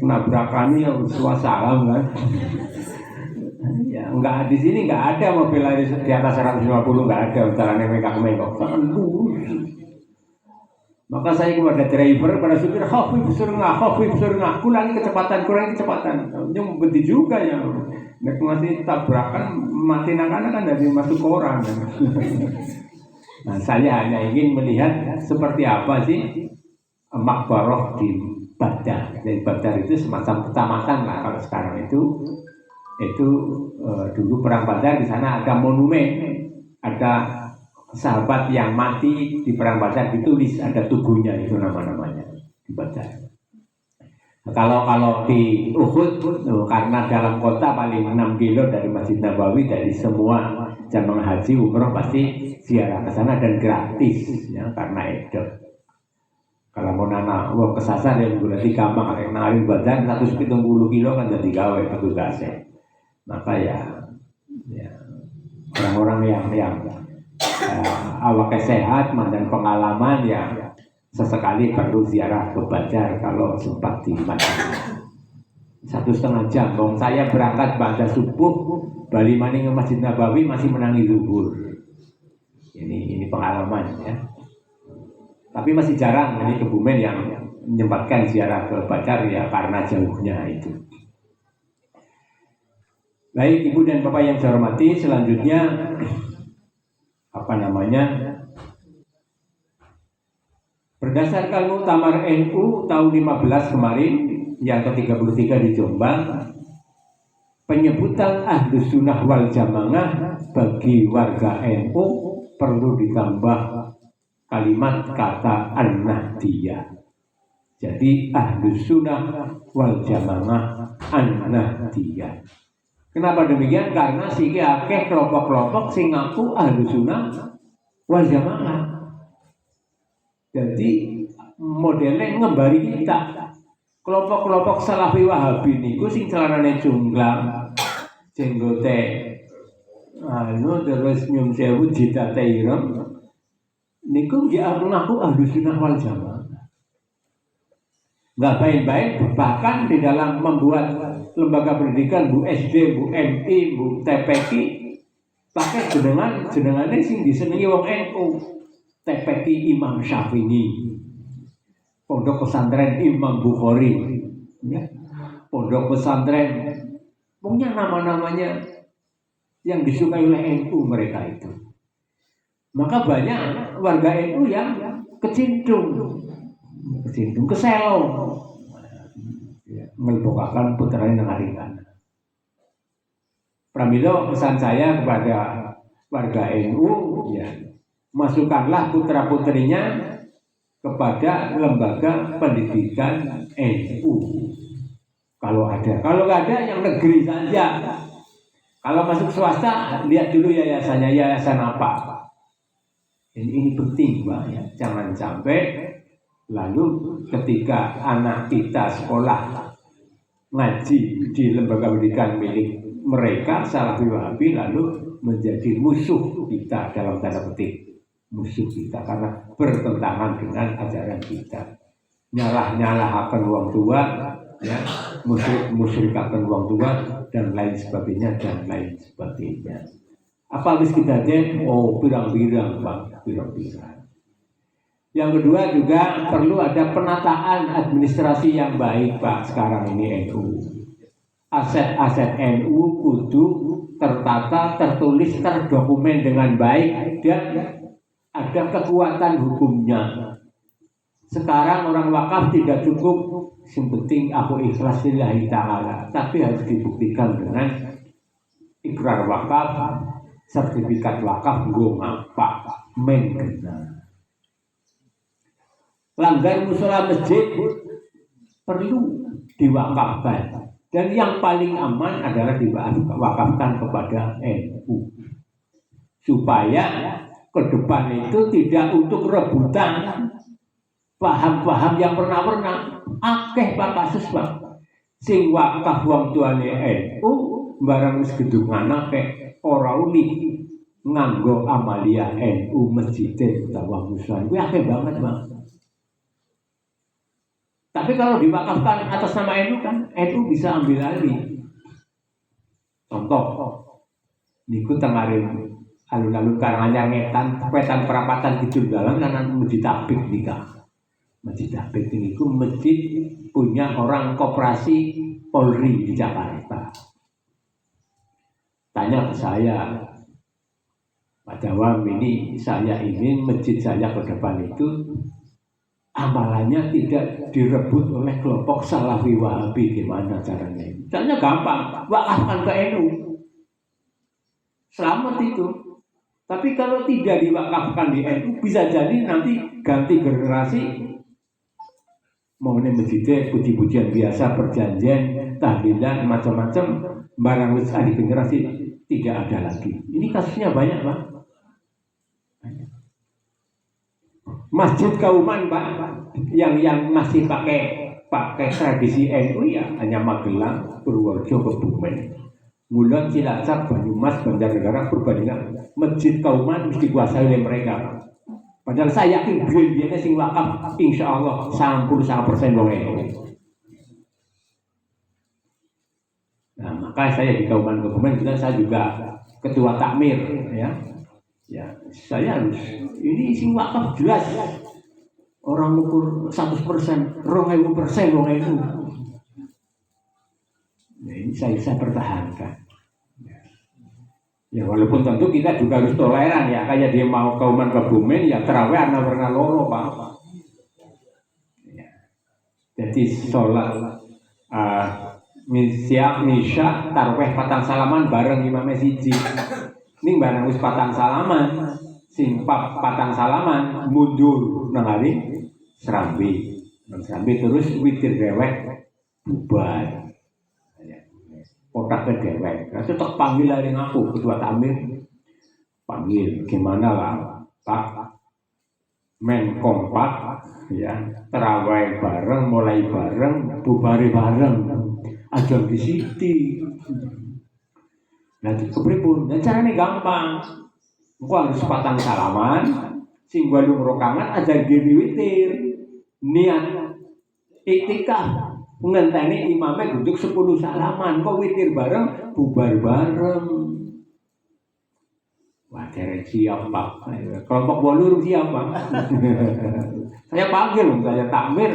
nabrakannya salam kan. Ya, enggak, di sini enggak ada mobil lari di atas 150, enggak ada, caranya megak-megak. Sangat lurus. Maka saya kepada driver, pada supir, khafif surengah, kurangi kecepatan. Yang berhenti juga ya. Nek ngasih tabrakan, mati nakana kan dari masuk koran. Nah, saya hanya ingin melihat seperti apa sih makbaroh di Badar. Dan Badar itu semacam kecamatan lah kalau sekarang itu dulu perang Badar, di sana ada monumen, ada sahabat yang mati di perang Badar, ditulis ada tubuhnya, itu nama-namanya di Badar. Nah, kalau di Uhud karena dalam kota paling 6 kilo dari Masjid Nabawi, dari semua jamaah haji umroh pasti ziarah ke sana dan gratis ya, karena itu. Kalau mau nana wong kesasar yang berarti gampang, kayak narin badan 170 kilo kan jadi gawe petugasnya. Maka ya orang-orang yang awaknya sehat dan pengalaman yang sesekali perlu ziarah ke Badar kalau sempat di Madinah. 1,5 jam. Bang saya berangkat pada subuh, bali maning ke Masjid Nabawi masih menangi zuhur. Ini pengalaman ya. Tapi masih jarang ini Kebumen yang menyempatkan ziarah ke Badar ya karena jauhnya itu. Baik Ibu dan Bapak yang saya hormati, selanjutnya berdasarkan Muktamar NU tahun 15 kemarin yang ke-33 di Jombang, penyebutan Ahlus Sunnah wal Jamaah bagi warga NU perlu ditambah kalimat kata An-Nahdiyah. Jadi Ahlus Sunnah wal Jamaah An-Nahdiyah. Kenapa demikian? Karena siki akeh kelompok-kelompok sing ngaku Ahlus Sunnah wal Jamaah. Jadi modelnya ngembari kita. Kelompok-kelompok Salafi Wahabi niku sing celanane junglang, jenggote terus nyum sewu jitate ireng niku ya ngaku Ahlus Sunnah wal Jamaah. Nggak baik-baik, bahkan di dalam membuat lembaga pendidikan Bu SD, Bu MI, Bu TPQ pakai jenengannya sing disenengi wong NU. TPQ Imam Syafi'i, Pondok Pesantren Imam Bukhari, ya. Pondok Pesantren, punya nama-namanya yang disukai oleh NU mereka itu. Maka banyak warga NU yang kecintung, keselong, melibatkan putranya dengan ringan. Pramila pesan saya kepada warga NU, ya, masukkanlah putra-putrinya kepada lembaga pendidikan NU. Kalau nggak ada yang negeri saja. Kalau masuk swasta, lihat dulu yayasannya, yayasan apa. Ini penting, Pak, ya. Jangan sampai lalu ketika anak kita sekolah ngaji di lembaga pendidikan milik mereka Salafi Wahabi lalu menjadi musuh kita dalam tanda petik. Musuh kita karena bertentangan dengan ajaran kita. Nyalah-nyalahaken wong tua, ya, musyrik-musyrikaken wong tua dan lain sebagainya. Apa habis kita lihat? Oh, pirang-pirang, Bang, pirang-pirang. Yang kedua juga perlu ada penataan administrasi yang baik, Pak, sekarang ini NU. Aset-aset NU kudu tertata, tertulis, terdokumen dengan baik dan ada kekuatan hukumnya. Sekarang orang wakaf tidak cukup, yang penting aku ikhlas lillahi ta'ala, tapi harus dibuktikan dengan ikrar wakaf, sertifikat wakaf, nggo ngapa, mengena. Langgar musola masjid perlu diwakafkan, dan yang paling aman adalah diwakafkan kepada NU supaya ke depan itu tidak untuk rebutan paham-paham yang pernah akeh Pak kasus Pak sing wakaf wong tuane NU barang wis gedung anake ora uli nganggo amalia NU masjid utawa musala kuwi akeh banget Pak. Tapi kalau diwakafkan atas nama NU kan NU bisa ambil alih. Contoh niku tengarin alun-alun Karanganyar wetan perapatan Kidul Dalam kan masjid Tabik nikah. Masjid Tabik ini masjid punya orang koperasi Polri di Jakarta. Tanya ke saya, Pak Dawam, ini saya ingin masjid saya ke depan itu amalannya tidak direbut oleh kelompok Salafi Wahabi, gimana caranya? Caranya gampang, wakafkan ke NU. Selamat itu. Tapi kalau tidak diwakafkan di NU, bisa jadi nanti ganti generasi mau masjidnya puji-pujian biasa, perjanjian, tahlilan, macam-macam, barang wis di generasi tidak ada lagi. Ini kasusnya banyak, Pak. Masjid Kauman, Pak, yang masih pakai tradisi NU ya hanya Magelang, Purworejo, Kebumen. Ngulon, Cilacap, Banyumas, Banjarnegara, Purbalingga, masjid Kauman mesti dikuasai oleh mereka. Padahal saya yakin biaya sing wakaf insya Allah 99% wong NU. Nah, maka saya di Kauman juga saya juga ketua takmir ya. Ya, saya harus ini sing wakaf jelas. Orang ukur 100%, 2000% wong NU. Nah, ini saya pertahankan. Ya walaupun tentu kita juga harus toleran ya, kayak dia mau Kauman Kebumen ya terawih ana warna loro Pak. Ya. Jadi sholat misya tarawih patang salaman bareng imamnya siji. Ning bareng wis patang salaman, sing patang salaman mundur nang hari serambi. Nang serambi terus witir dewek bubar. Kotak ke dewek, nah, tetap panggil dari aku ketua takmir, panggil gimana lah Pak, men kompak, ya terawih bareng, mulai bareng, bubari bareng, aja di sini. Nanti kepripun, dan caranya gampang, gua harus patang salaman, sing gua lu rokangan aja gini witir, niat iktikaf. Ngenteni imamnya duduk 10 salaman, kok witir bareng, bubar bareng. Wah, derek siap Pak. Kelompok Bolur siap Pak. Saya panggil, saya takmir.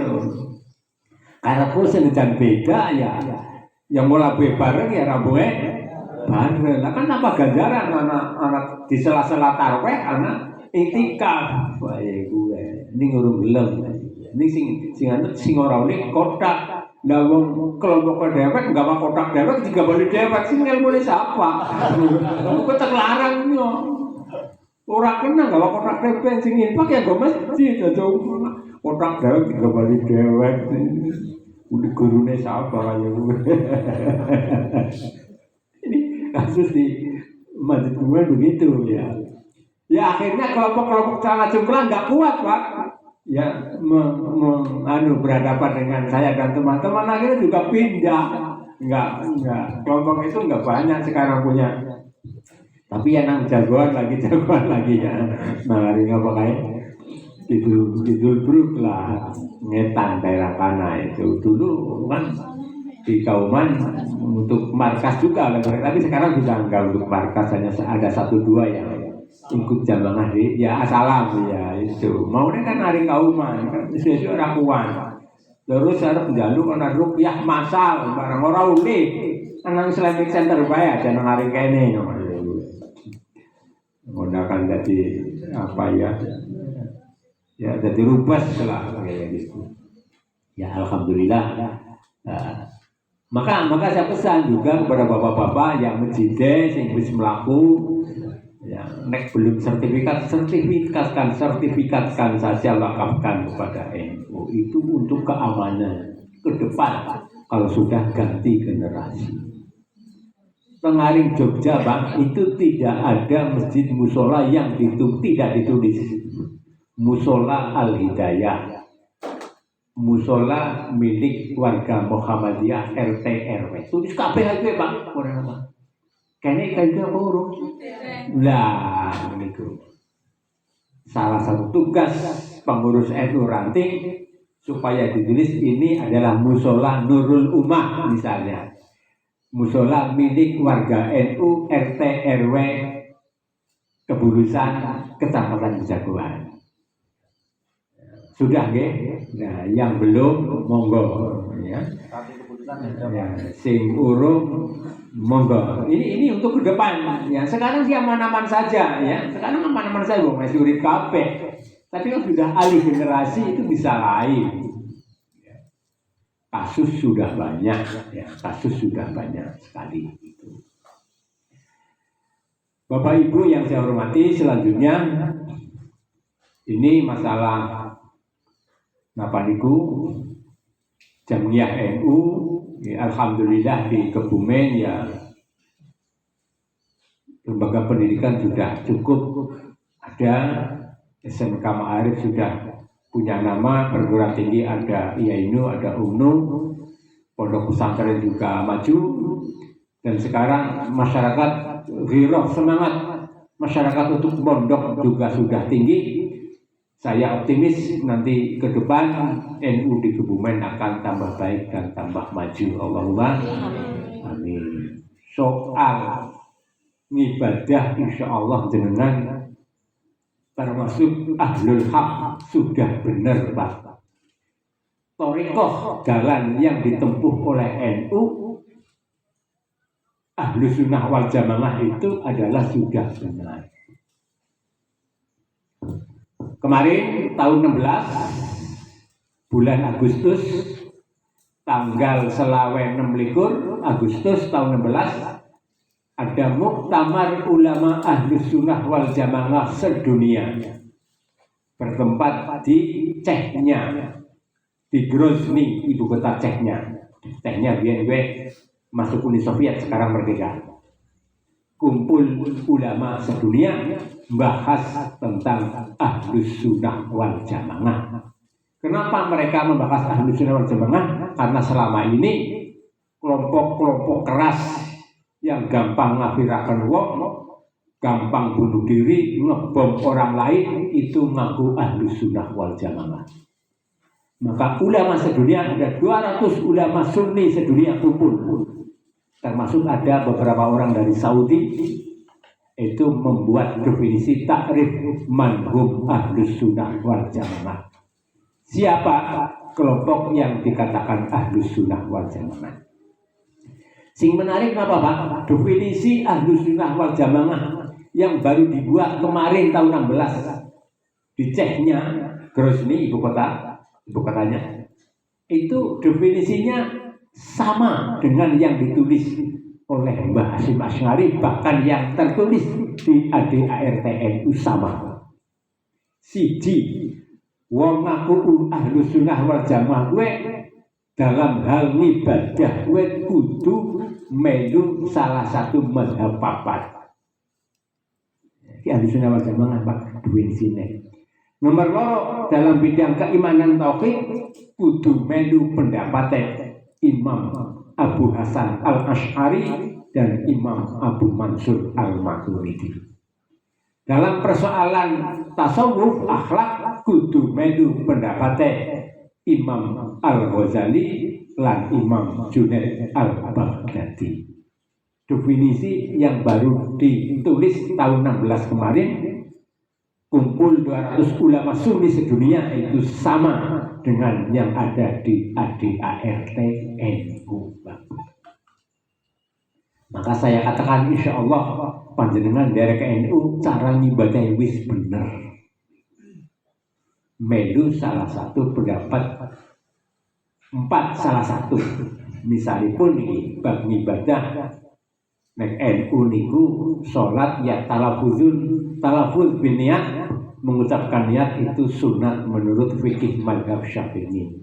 Karena kursi dan beda ya. Yang mulai bareng ya rambutnya bareng. Lah kan apa ganjaran anak di sela-sela tarawih anak iktikaf. Wah, gue ini ngurung belum. Ini sing ora unik kotak. Nah, kelompok dewek nggak mau kotak dewek, tiga balik dewek sih mulai siapa? Aku terlarang nih, orang kena nggak mau kotak dewek, singin pakai gue masjid aja kotak dewek tiga balik dewek, udah gurunya siapa aja gue. Ini kasus di masjid gue begitu ya. Ya akhirnya kelompok sangat jumlah nggak kuat Pak. Ya berhadapan dengan saya dan teman-teman akhirnya juga pindah. Enggak kelompok itu enggak banyak sekarang punya, tapi yang jagoan lagi ya. Nah hari apa kayak Kidul Bruk lah, Ngetan daerah Kana itu dulu kan di Kauman untuk markas juga, tapi sekarang sudah enggak untuk markas, hanya ada 1-2 yang ikut jamaah ya asalam ya itu maunya kan hari Kauman kan sesuatu rakuan terus harus jalur karena rukyah masal barang orang uli nang Islamic Center bayar jangan hari kene menggunakan jadi apa ya jadi rubas lah kayak gitu ya alhamdulillah. Maka saya pesan juga kepada bapak-bapak yang masjidnya yang bisa melaku ya, nek belum sertifikatkan saja, wakafkan kepada NU itu untuk keamanan ke depan kalau sudah ganti generasi. Pengaring Jogja Bang itu tidak ada masjid musola yang tidak ditulis musola Al-Hidayah, musola milik warga Muhammadiyah RT RW, tulis kabeh aja Bang orang kayaknya kayak apa urung? Lah, itu salah satu tugas pengurus NU ranting supaya ditulis ini adalah musola Nurul Ummah misalnya, musola milik warga NU RT RW Keburusan Kecamatan Jagoan. Sudah nggih? Nah, yang belum monggo ya. Ya, sing urung monggo. Ini untuk ke depan ya. Sekarang sih aman-aman saja ya. Sekarang aman-aman saja masih urip kabeh. Tapi kalau sudah alih generasi itu bisa lain. Kasus sudah banyak ya. Kasus sudah banyak sekali itu. Bapak Ibu yang saya hormati, selanjutnya ini masalah napa niku Jamiah NU ya, alhamdulillah di Kebumen ya lembaga pendidikan sudah cukup ada, SMK Ma'arif sudah punya nama, perguruan tinggi ada IAINU, ada UNU, pondok pesantren juga maju, Dan sekarang masyarakat ghirah, semangat masyarakat untuk mondok juga sudah tinggi. Saya optimis nanti ke depan NU di Kebumen akan tambah baik dan tambah maju. Allahumma amin. Soal ibadah insya Allah jenengan termasuk ahlul haq sudah benar Pak. Thariqah jalan yang ditempuh oleh NU Ahlus Sunnah wal Jamaah itu adalah sudah benar. Kemarin tahun 16 bulan Agustus tanggal selawe 26 Agustus tahun 16 ada muktamar ulama Ahlus Sunnah wal Jamaah sedunia bertempat di Chechnya, di Grozny, ibu kota Chechnya. Chechnya biar masuk Uni Soviet, sekarang merdeka. Kumpul ulama sedunia bahas tentang Ahlus Sunnah wal Jamaah. Kenapa mereka membahas Ahlus Sunnah wal Jamaah? Karena selama ini kelompok-kelompok keras yang gampang ngafirakan wong, gampang bunuh diri, ngebom orang lain, itu ngaku Ahlus Sunnah wal Jamaah. Maka ulama sedunia, ada 200 ulama sunni sedunia kumpul. Termasuk ada beberapa orang dari Saudi, itu membuat definisi takrif manhum Ahlus Sunnah wal Jamaah. Siapa kelompok yang dikatakan Ahlus Sunnah wal Jamaah? Sing menarik apa Pak? Definisi Ahlus Sunnah wal Jamaah yang baru dibuat kemarin tahun 16 di Chechnya, Grozny, ibu kotanya. Itu definisinya sama dengan yang ditulis oleh Mbah Hasyim Asy'ari, bahkan yang tertulis di ADART-NU sama. Siji, wong ngaku Ahlus Sunnah wal Jamaah gue dalam hal ibadah gue kudu melu salah satu mazhab papat. Ahlus Sunnah wal Jamaah Pak duwe sini. Nomor 2, dalam bidang keimanan tauhid kudu melu pendapat Imam Abu Hasan Al-Asy'ari dan Imam Abu Mansur Al-Maturidi. Dalam persoalan tasawuf akhlak kudu melu pendapat Imam Al-Ghazali lan Imam Junaid Al-Baghdadi. Definisi yang baru ditulis tahun 16 kemarin, kumpul 200 ulama sunni sedunia, itu sama dengan yang ada di ADART-NU. Maka saya katakan insya Allah panjenengan dari NU cara ngibadahi wis bener. Melu salah satu pendapat 4 salah satu. Misalipun ini bab ibadah nek NU niku salat ya talafuz bin niat, mengucapkan niat itu sunat menurut fikih mazhab Syafi'i.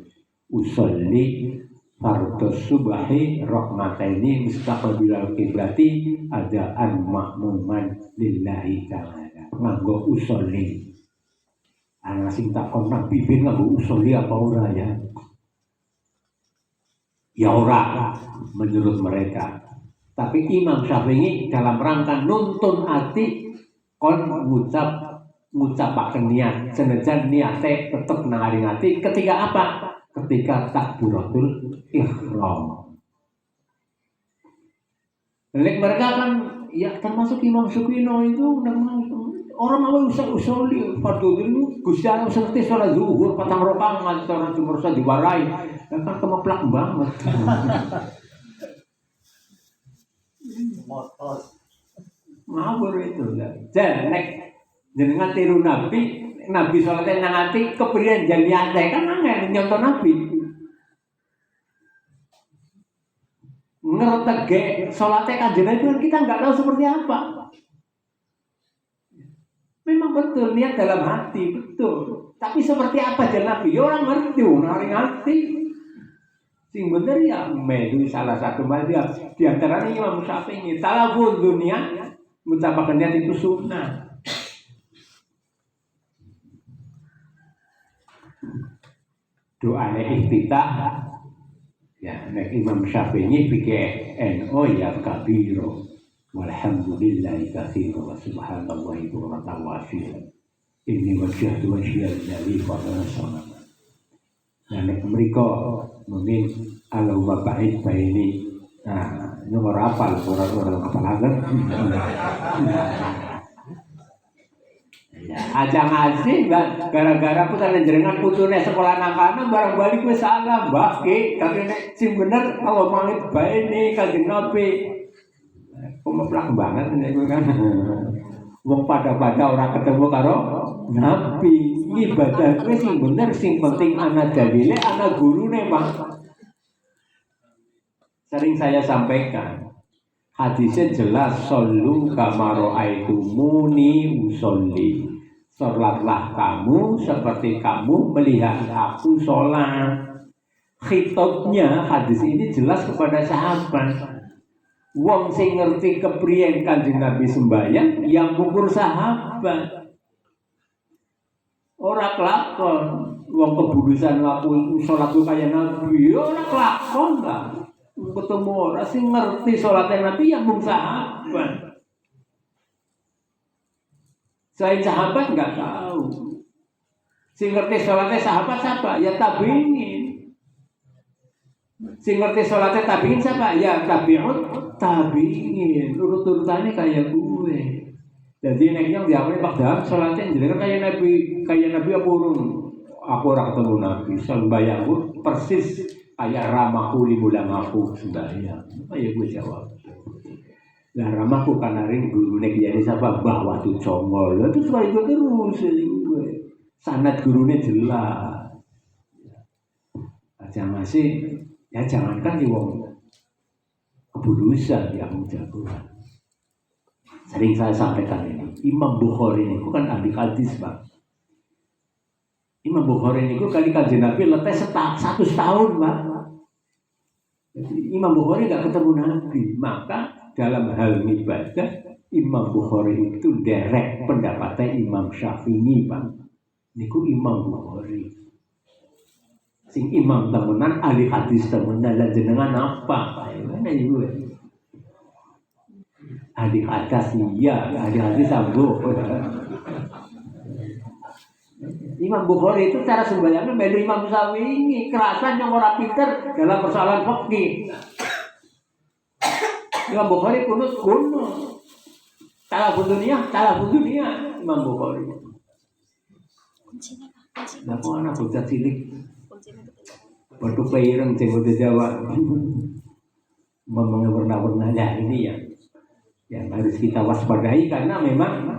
Usolli fardhus subhi rahmataini mustaqbilal qiblati adaan makmuman lillahi ta'ala. Nganggo usolli. Ana sing takon Nabi bin nganggo usolli apa ora ya? Ya ora menurut mereka. Tapi Imam Syafi'i dalam rangka nuntun hati kon ngucapaken niat, senajan niate tetep nang hati. Ketika apa? Ketika takbiratul ihram. Lek mereka kan ya termasuk Imam Sukino itu orang mau usuli fardhu itu Gusti Allah seperti sholat zuhur 4 rakaat orang cuma usah diwarai. Kan kemeplak banget. Ngawur itu lah. Nek jenengan tiru Nabi sholatnya nang ati kepriyen jan niate kan angel nyonton Nabi. Ngertege sholatnya kanjeng Nabi kan kita nggak tahu seperti apa. Memang betul niat dalam hati betul. Tapi seperti apa jan Nabi? Ya orang ngerti, orang ngerti. Sing bener ya melu salah satu mazhab di antaranya Imam Syafi'i. Talafuz dunia mengucapkan niat itu sunnah. Doanya iftitah Ya, nek Imam Syafi'i fikih NU ya kabiro. Walhamdulillahi katsira wa subhanallahi bukratan wa asila. Ini wajah alladzi fatara. Nah, nek mriko mungkin Allahumma ba'id baini. Nah, nomor apal orang apal agar. Aja ngasih gara-gara aku kan jenengan putune sekolah nangkana barang balik wis salah mbah ki tapi nek sing bener Allah mangit bae nih kanjeng Nabi pemeplak banget nek kowe kan wong pada-pada ora ketemu karo Nabi ibadah kowe sing bener sing penting ana dalile ana gurune Pak. Sering saya sampaikan hadisnya jelas sallu kama ra'aitumuni usolli. Sholatlah kamu seperti kamu melihat aku sholat. Khitabnya hadis ini jelas kepada sahabat. Wong sing ngerti kepriyen Kanjeng Nabi sembahyang yang ngukur sahabat. Ora kelakon wong kebudusan laku sholat kaya Nabi, ora kelakon ta. Ketemu orang sing ngerti sholatnya Nabi yang mung sahabat. Selain sahabat nggak tahu. Sing ngerti sholatnya sahabat siapa? Ya tabi'in. Sing ngerti sholatnya tabi'in siapa? Ya tabi'un tabi'in. Urut-urutannya kayak gue. Jadi neknya diapain Pak Dam sholatnya jenengan kayak Nabi apa urung? Aku ora ketemu Nabi. Sembayangku persis kayak ramaku limulang aku sembahyang. Ayo gue jawab. Lah ramaku kan ring gurune kiai sapa Mbah Watu Congol. Lah terus wae terus gue. Sanad gurune jelas. Aja masih ya jangankan di wong kebudusan yang jagoan. Sering saya sampaikan ini. Imam Bukhari ini kan ahli hadis, Pak. Imam Bukhari ini kali Kanjeng Nabi letih 100 tahun, Pak. Jadi Imam Bukhari gak ketemu Nabi, maka dalam hal ibadah Imam Bukhari itu derek pendapatnya Imam Syafi'i, Pak. Niku Imam Bukhari. Sing imam temenan ahli hadis temenan lan jenengan apa? Mana ibu? Ahli hadis iya, ahli hadis ambo. Imam Bukhari itu cara sembahyangnya melu Imam Syafi'i, kerasan yang ora pinter dalam persoalan fikih. Imam Bukhari kunut. Talabul dunia Imam Bukhari. Lah kok anak bocah cilik. Batuk ireng jenggot Jawa. Ngomongnya warna-warna ya ini yang harus kita waspadai karena memang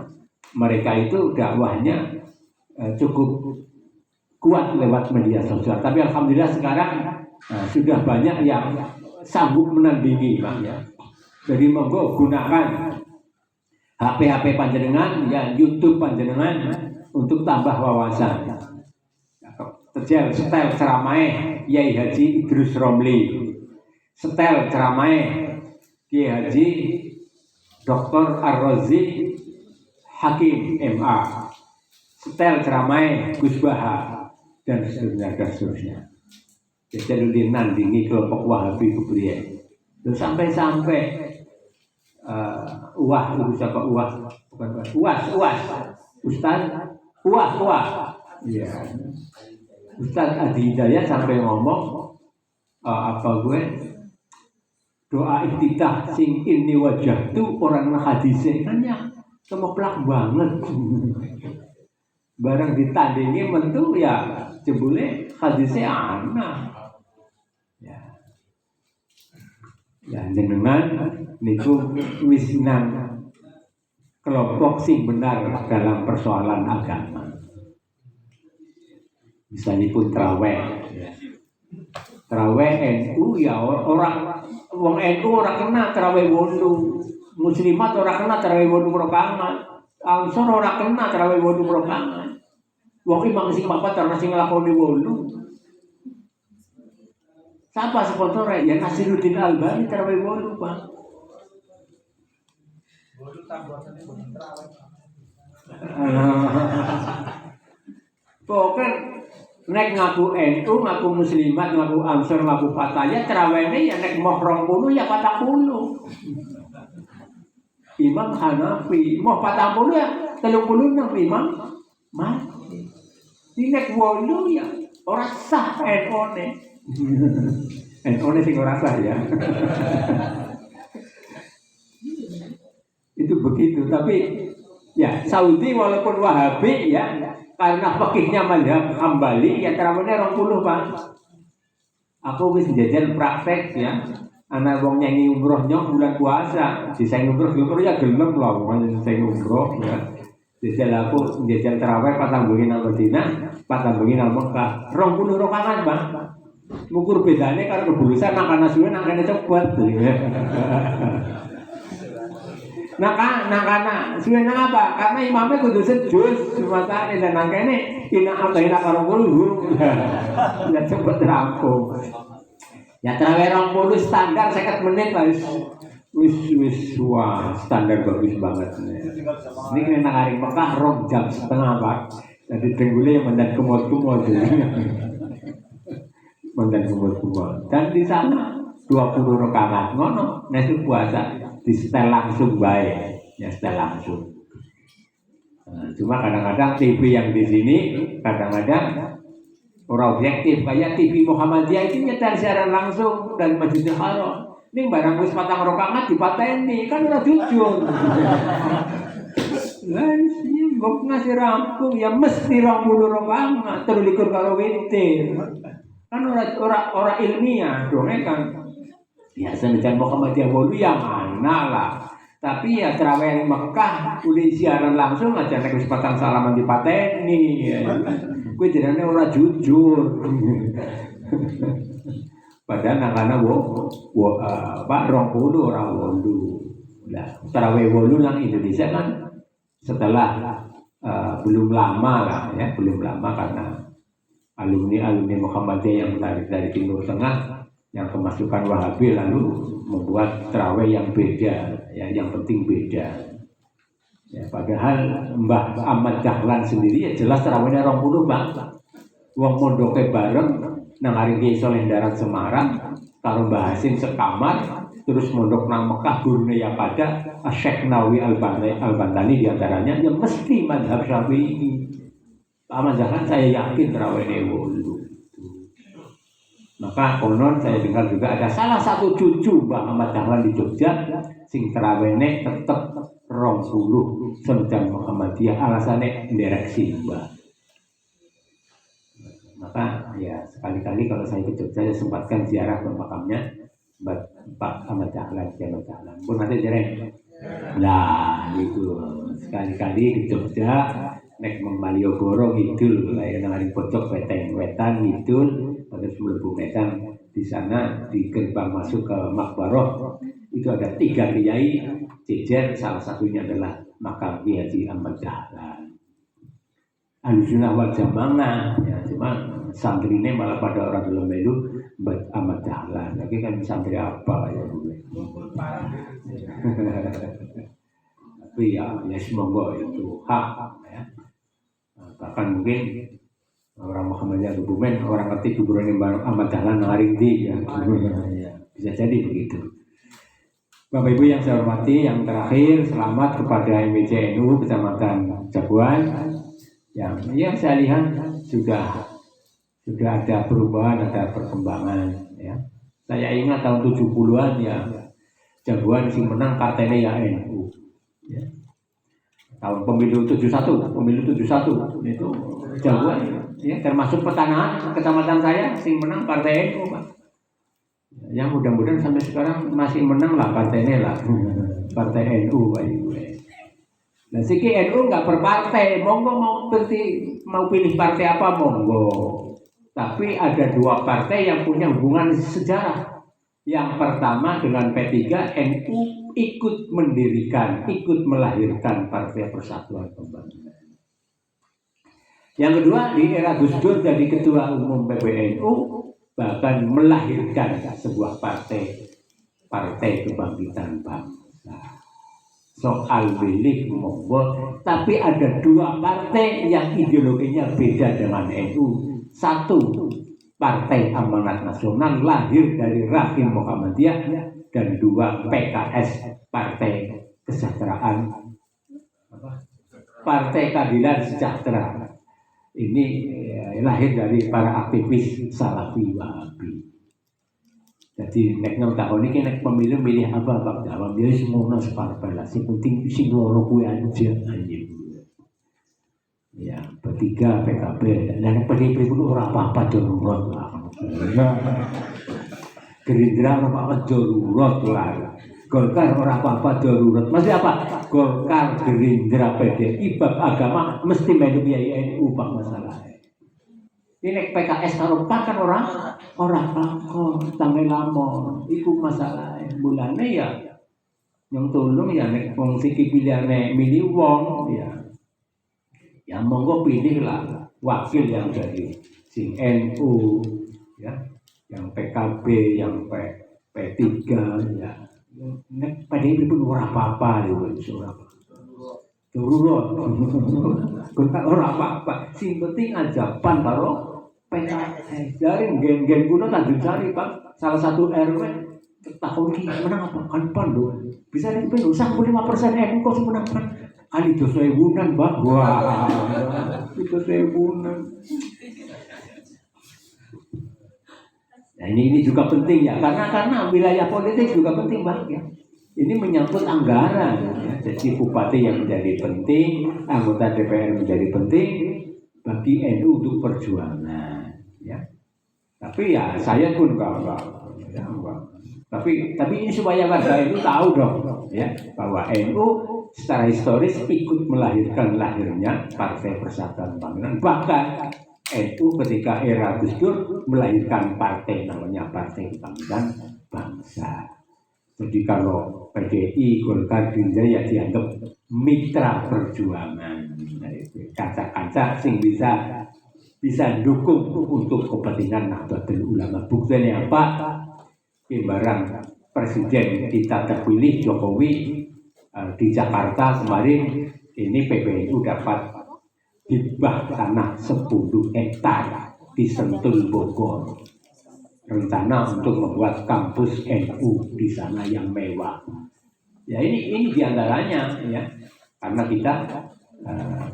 mereka itu dakwahnya cukup kuat lewat media sosial. Tapi alhamdulillah sekarang sudah banyak yang sanggup menandingi, Pak ya. Jadi monggo gunakan HP panjenengan, ya YouTube panjenengan untuk tambah wawasan. Terjal setel ceramah Yai Haji Idrus Romli, setel ceramah Kiai Haji Dr. Ar-Razi Hakim MA, setel ceramah Gus Baha dan seterusnya. Jadi nandingi kelompok Wahabi kepriye. Terus sampai Uwas. Ya. Ustaz Adi Hidayat sampai ngomong doa iftitah sing ini wajah tuh orang hadisnya kan ya kemeplak banget. Barang ditandingi mentu ya jebule hadisnya anak. Ya jenengan niku wis nang kelompok sing benar dalam persoalan agama. Misalnya pun terawih NU ya orang wong NU orang kena terawih 8 muslimat orang kena terawih 8 rakaat Ansor orang kena terawih 8 rakaat wong imam sing papat ora sing nglakoni 8. Siapa sponsornya? Ya Nasiruddin Albani terawih 8, Pak. Pokoknya nek ngaku NU, ngaku muslimat, ngaku Ansor, ngaku Fatayat, terawihnya ya nek moh 20 ya 40. Imam Hanafi, moh 40 ya 36 imam mati. Ini nek 8 ya ora sah NU-ne. NU-ne sing ora sah ya. Itu begitu, tapi ya Saudi walaupun Wahabi ya, karena fikihnya mazhab Hambali ya terawihnya 20 Pak. Aku wis jajan praktek ya. Anak wong nyanyi umroh nyong bulan puasa, sisa umroh ya gelem lah wong sisa umroh ya. Jajal aku jajal terawih patang bengi nang Madinah, patang bengi nang Mekah. 20 rakaat Bang. Ngukur bedane karo kebulusan nang kana suwe nang kene cepet. Nah kana suwe nang apa? Karena imamnya kudu sejus sematane dan nang kene ina ambaina karo kulo. Ya cepet rampung. Ya terawih 20 standar 50 menit lah. Wis wah standar bagus banget. Ini kena nang hari Mekah 2 jam setengah Pak. Jadi tenggule yang mendan kumot-kumot. Mendan kumot-kumot. Dan di sana 20 rakaat ngono, nek puasa di setel langsung bae, ya setel langsung. Nah, cuma kadang-kadang TV yang di sini kadang-kadang orang objektif kayak TV Muhammadiyah itu nyetel siaran langsung dari Masjidil Haram. Ini barang wis 4 rakaat dipateni kan ora jujur. Lah iki mbok ngasih rampung ya mesti 20 rakaat 23 karo witir. Kan ora ilmiah dong kan. Ya senajan Muhammadiyah wolu yang mana lah. Tapi ya terawih Mekah udah siaran langsung aja nek wis patang salaman dipateni. Kuwi jenenge ora jujur. Padahal nang Pak 20 ora 8. Nah, terawih 8 nang Indonesia kan setelah belum lama lah ya, belum lama karena alumni Muhammadiyah yang dari Timur Tengah yang kemasukan Wahabi lalu membuat terawih yang beda ya, yang penting beda. Ya, padahal Mbah Ahmad Dahlan sendiri ya jelas terawihnya 20 Bang. Wong mondoke bareng nang hari Kiai Soleh Darat Semarang karo Mbah Hasim sekamar, terus mondok nang Mekah gurune ya pada Syekh Nawawi Al-Bantani diantaranya ya mesti mazhab Syafi'i. Ahmad Dahlan saya yakin terawihnya 8. Maka konon saya dengar juga ada salah satu cucu Mbah Ahmad Dahlan di Jogja sing terawihnya tetep 20 senajan Muhammadiyah alasannya direksi Mbah. Maka ya sekali-kali kalau saya ke Jogja saya sempatkan ziarah ke makamnya Pak Ahmad Dahlan, pun nanti jarang. Nah itu sekali-kali ke Jogja nek Malioboro ngidul lain hari pojok wetan ngidul terus mlebu Medan. Di sana di gerbang masuk ke Makbaroh itu ada 3 kiai jejer, salah satunya adalah makam Kiai Haji Ahmad Dahlan. Ahlussunnah wal Jamaah ya, cuma santrine malah pada orang dalam melu Mbah Ahmad Dahlan. Lagi kan santri apa ya dulu. Tapi ya semoga itu hak ya. Bahkan mungkin orang Muhammadiyah Kebumen orang ngerti kuburan Mbah Ahmad Dahlan hari ini ya. Bisa jadi begitu. Bapak Ibu yang saya hormati, yang terakhir selamat kepada MWCNU Kecamatan Jagoan yang saya lihat sudah ada perubahan, ada perkembangan ya. Saya ingat tahun 70-an ya Jagoan sing menang partainya ya NU ya. Tahun pemilu 71 itu Jagoan ya termasuk pertanahan kecamatan saya sing menang partai NU Pak. Yang mudah-mudahan sampai sekarang masih menang lah partainya lah. Partai NU Pak Ibu. Nah siki NU nggak berpartai, monggo mau pilih partai apa monggo. Tapi ada 2 partai yang punya hubungan sejarah. Yang pertama dengan P3 NU ikut mendirikan, ikut melahirkan Partai Persatuan Pembangunan. Yang kedua di era Gus Dur jadi ketua umum PBNU bahkan melahirkan sebuah partai kebangkitan bangsa. Soal pilih monggo, tapi ada 2 partai yang ideologinya beda dengan NU satu Partai Amanat Nasional lahir dari rahim Muhammadiyah, dan dua PKS Partai Kesejahteraan, Partai Keadilan Sejahtera. Ini lahir dari para aktivis Salafi Wahabi. Jadi nek nang tahun ini nek pemilu milih apa Pak Jawab dia semua nang separtai lah. Si penting sing loro kuwi aja anjing. Ya, bertiga PKB dan PDIP pun ora apa-apa darurat lah. Gerindra ora apa-apa darurat lah. Golkar ora apa-apa darurat. Masih apa? Golkar, Gerindra, PDI bab agama mesti melu biaya NU Pak masalah. Ini PKS karo PAN kan orang lakon tanggal lamon iku masalah bulane ya yang tolong ya nek wong siki pilihane milih wong ya monggo pilihlah wakil yang dari sing NU ya, yang PKB, yang P3 ya. Nek PDIP pun ora apa-apa itu ora turun kontak ora apa-apa sing penting aja PAN karo PKS. Dari gen-gen kuno tak dicari Pak, salah satu RW tahun ini menang apa kan PAN loh, bisa dipilih 95% NU kok menang PAN. Ali itu sewunan Pak, wah itu sewunan. Nah ini juga penting ya, karena wilayah politik juga penting Pak ya. Ini menyangkut anggaran ya. Jadi bupati yang menjadi penting, anggota DPR menjadi penting bagi NU untuk perjuangan ya. Tapi ya saya pun enggak. Tapi ini supaya warga itu tahu dong ya bahwa NU secara historis ikut melahirkan lahirnya Partai Persatuan Pembangunan. Bahkan NU ketika era Gus Dur melahirkan partai namanya Partai Kebangkitan Bangsa. Jadi kalau PDI, Golkar, Gerindra ya dianggap mitra perjuangan. Kaca-kaca sing bisa dukung untuk kepentingan Nahdlatul Ulama. Buktinya apa? Barang Presiden kita terpilih Jokowi di Jakarta kemarin ini PBNU dapat hibah tanah 10 hektar di Sentul Bogor. Rencana untuk membuat kampus NU di sana yang mewah. Ya ini diantaranya ya, karena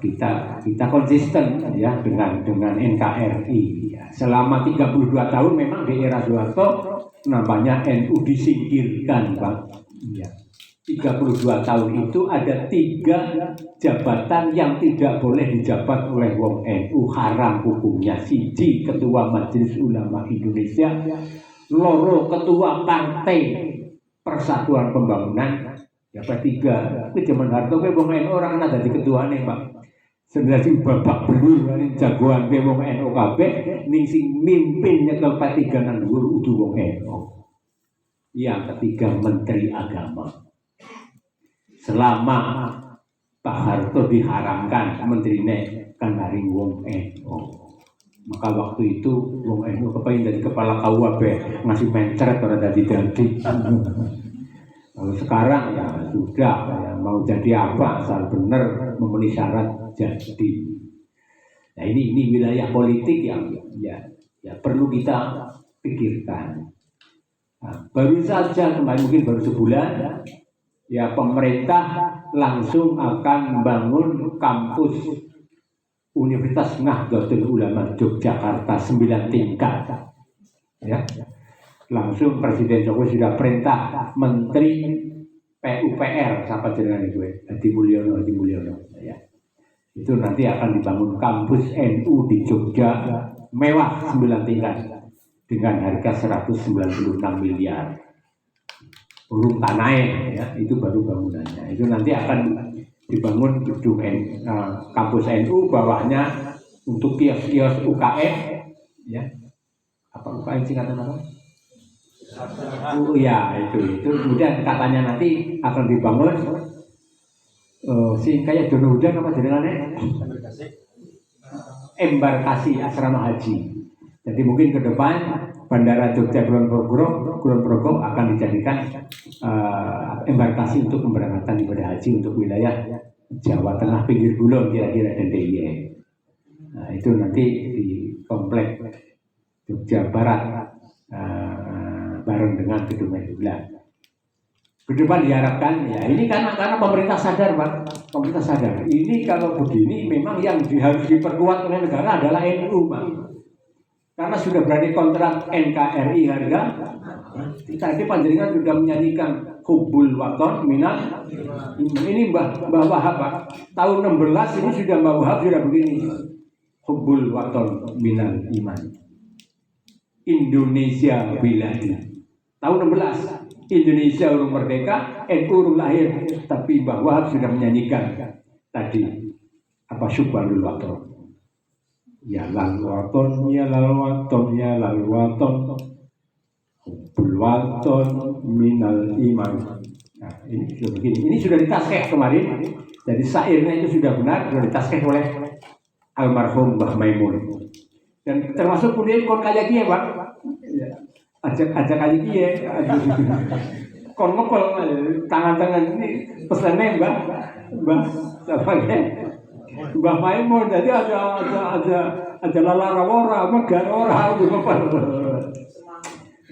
kita konsisten ya dengan NKRI. Ya. Selama 32 tahun memang di era Soeharto namanya NU disingkirkan Pak. Ya. 32 tahun itu ada 3 jabatan yang tidak boleh dijabat oleh wong NU, haram hukumnya. Siji Ketua Majelis Ulama Indonesia, loro Ketua Partai Persatuan Pembangunan, ya P3. Itu zaman Harto kowe wong NU orang ana dadi ketuane Pak. Sebenarnya babak belur ini jagoan kowe wong NU kabeh, ning sing mimpin nyekel P3 nang dhuwur udu wong NU. Yang ketiga Menteri Agama. Selama Pak Harto diharamkan menterinya kan dari wong NU, maka waktu itu wong NU kepengen jadi kepala KUHP ngasih mencret pada dadi. Lalu sekarang ya sudah ya, mau jadi apa asal benar memenuhi syarat jadi. Nah ini wilayah politik yang ya perlu kita pikirkan. Nah, baru saja kemarin mungkin baru sebulan ya pemerintah langsung akan membangun kampus Universitas Nahdlatul Ulama Yogyakarta 9 tingkat. Ya. Langsung Presiden Jokowi sudah perintah Menteri PUPR siapa jenengan itu Hadi Mulyono ya. Itu nanti akan dibangun kampus NU di Jogja mewah 9 tingkat dengan harga 196 miliar. Urung tanahnya ya, itu baru bangunannya. Itu nanti akan dibangun gedung kampus NU, bawahnya untuk kios-kios UKM ya. Apa UKM singkatan apa? Ya itu kemudian katanya nanti akan dibangun kayak dono hujan apa jenengannya? Embarkasi asrama haji. Jadi mungkin ke depan Bandara Jogja Kulon Progo akan dijadikan embarkasi untuk pemberangkatan ibadah haji untuk wilayah Jawa Tengah pinggir Kulon kira-kira dan DIY. Nah itu nanti komplek Jogja Barat bareng dengan gedung Medula. Ke depan diharapkan ya ini karena pemerintah sadar Pak, pemerintah sadar ini kalau begini memang yang harus diperkuat oleh negara adalah NU Pak, karena sudah berani kontrak NKRI harga. Tadi panjenengan sudah menyanyikan Hubbul Waton Minal ini Mbah Wahab Pak, tahun 16 ini sudah Mbah Wahab sudah begini, Hubbul Waton Minal Iman, Indonesia Biladi, tahun 16 Indonesia urung merdeka, NU urung lahir, tapi Mbah Wahab sudah menyanyikan tadi apa Subhanul Waton. Ya lal waton, ya lal waton, ya lal waton, Hubbul Waton minal iman. Nah, ini sudah begini. Ini sudah ditaskeh kemarin. Jadi syairnya itu sudah benar, sudah ditaskeh oleh almarhum Mbah Maimun. Dan termasuk kemudian kon kaya kiye Pak. Ya. Ajak kaya kiye. Kon ngepel tangan-tangan ini pesannya Mbah sampai Mbah Maimun. Jadi ada lalara-wara, megar-wara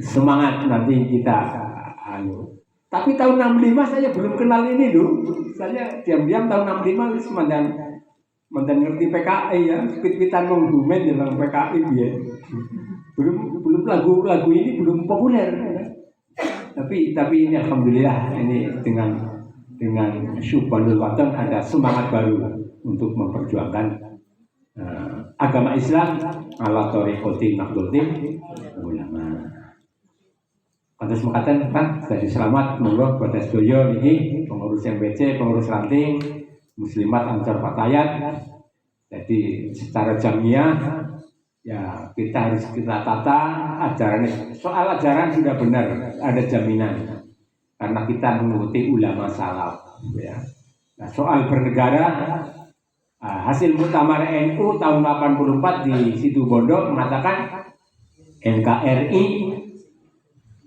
semangat nanti kita Tapi tahun 65 saya belum kenal ini dulu. Saya diam-diam tahun 65 mandan ngerti PKI ya, pit-pitan menggumen dalam PKI ya. Belum lagu ini belum populer. Ya. Tapi ini alhamdulillah ini dengan Subhanul Waton ada semangat baru untuk memperjuangkan agama Islam ala thariqati Nahdlatul Ulama. Pantas mengatakan Pak, jadi selamat monggo kepada sedaya ini pengurus MBC, pengurus ranting, muslimat Ansor Fatayat. Jadi secara jamiah ya kita harus kita tata ajarannya. Soal ajaran sudah benar, ada jaminan karena kita mengikuti ulama salaf. Ya. Nah, soal bernegara, hasil muktamar NU tahun 84 di Situbondo mengatakan NKRI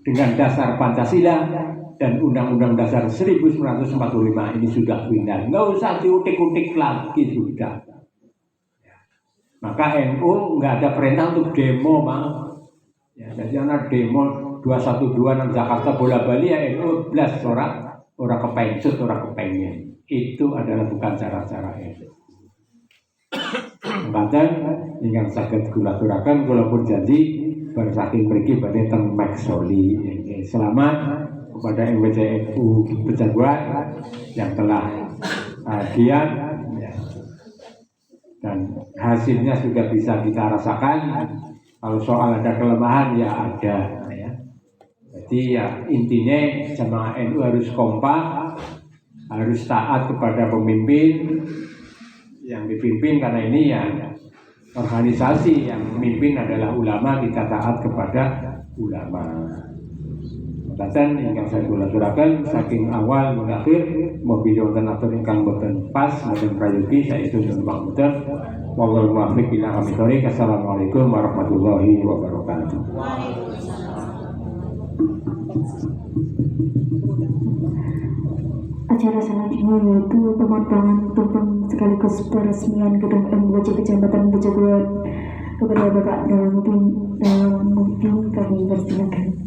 dengan dasar Pancasila dan Undang-Undang Dasar 1945 ini sudah final, nggak usah diutik-utik lagi sudah. Maka NU nggak ada perintah untuk demo, Bang. Ya, jadi anak demo 212 nang Jakarta bola Bali ya NU belas orang kepencut, orang kepengen. Itu adalah bukan cara-cara NU. Bahkan ingin sakit kulaturakan walaupun janji bersaking pergi pada teng Maksoli. Selamat kepada MBCNU Pejaguan yang telah giat ya. Dan hasilnya sudah bisa kita rasakan. Kalau soal ada kelemahan ya ada ya. Jadi ya intinya jamaah NU harus kompak, harus taat kepada pemimpin yang dipimpin, karena ini ya organisasi yang memimpin adalah ulama, kita taat kepada ulama. Dan ingkang saya kulaturaken saking awal mengakhir mobil wonten atur ingkang boten pas boten prayogi saya itu numpang boten. Wallahu muwaffiq ila aqwamit thoriq. Assalamualaikum warahmatullahi wabarakatuh. Acara selanjutnya yaitu pemotongan tumpeng sekaligus peresmian gedung MWC Kecamatan Pejaguan. Kepada Bapak Dalam Mufti kami persilakan.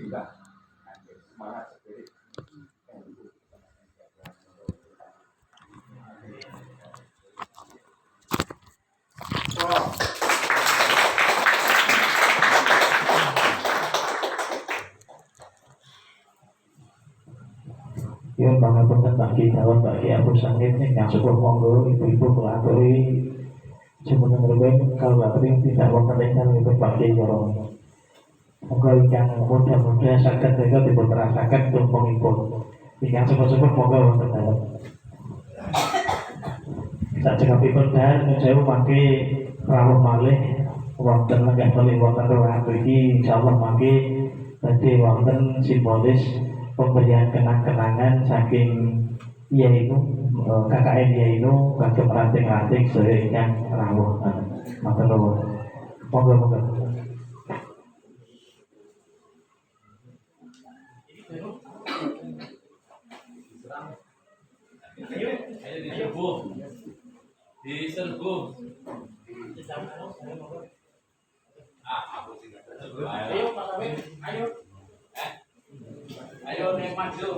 juga semangat spirit. Ya, pangapunten Pak Ki Dawon, Pak Ki Abu Sangit nih yang sepuh monggo ibu-ibu pelakoni sebenarnya berbeda kalau bateri tidak wonten ingkang itu Pak Ki Dawon. Monggo ingkang muda-muda saged mereka dipunrasaken tumpungipun. Ingkang sepuh-sepuh monggo wonten dalem. Sajengipun dalem sewu mangke rawuh malih wonten lenggah malih wonten ruangan mriki insyaallah mangke badhe wonten simbolis pemberian kenang-kenangan saking yaitu KKN yaitu kagem ranting-ranting sedaya ingkang rawuh. Matur nuwun. Monggo. Diserbu. Ayo nek maju.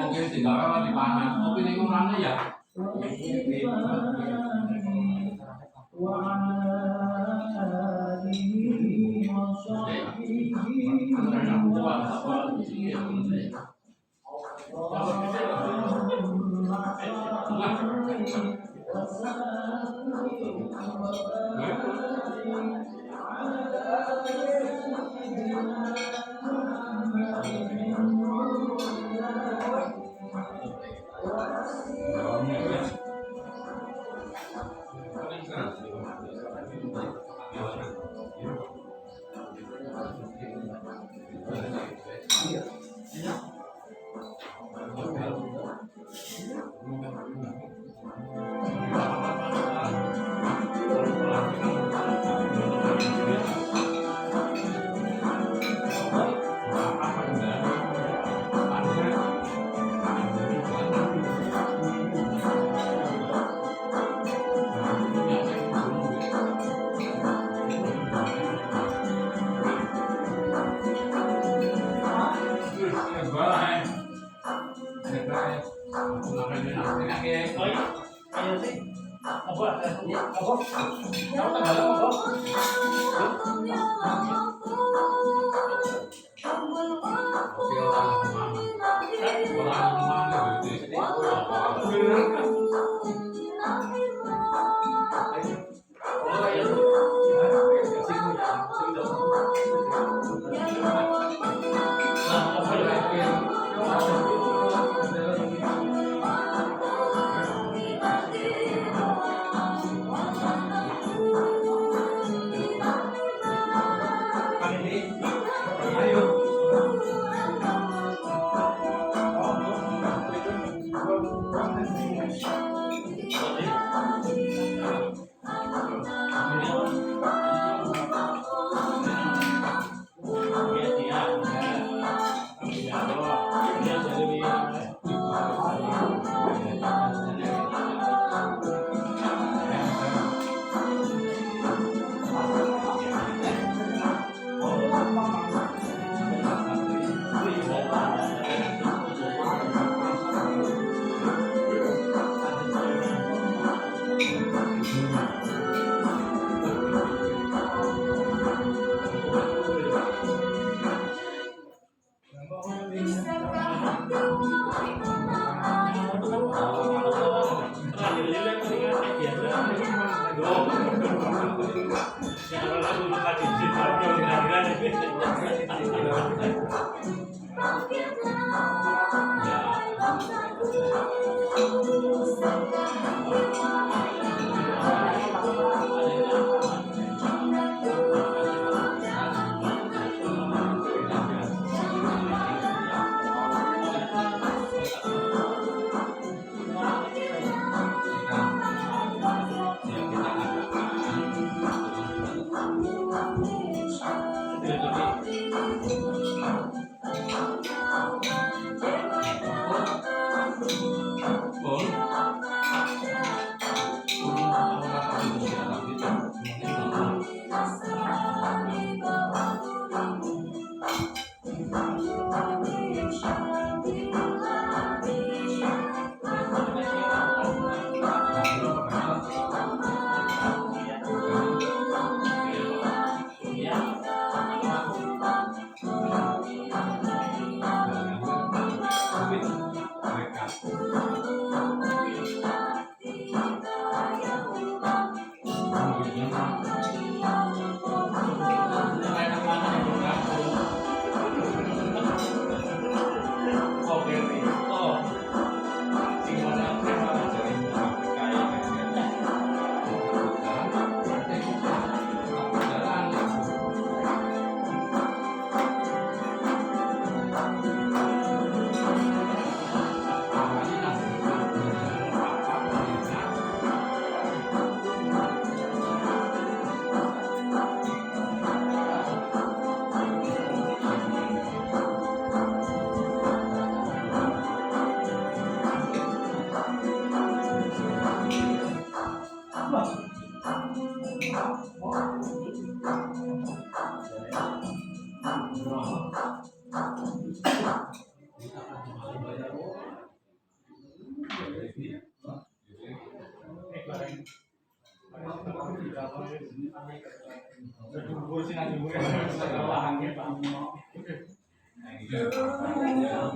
Oke, sekarang di mana? Kopi di mana ya?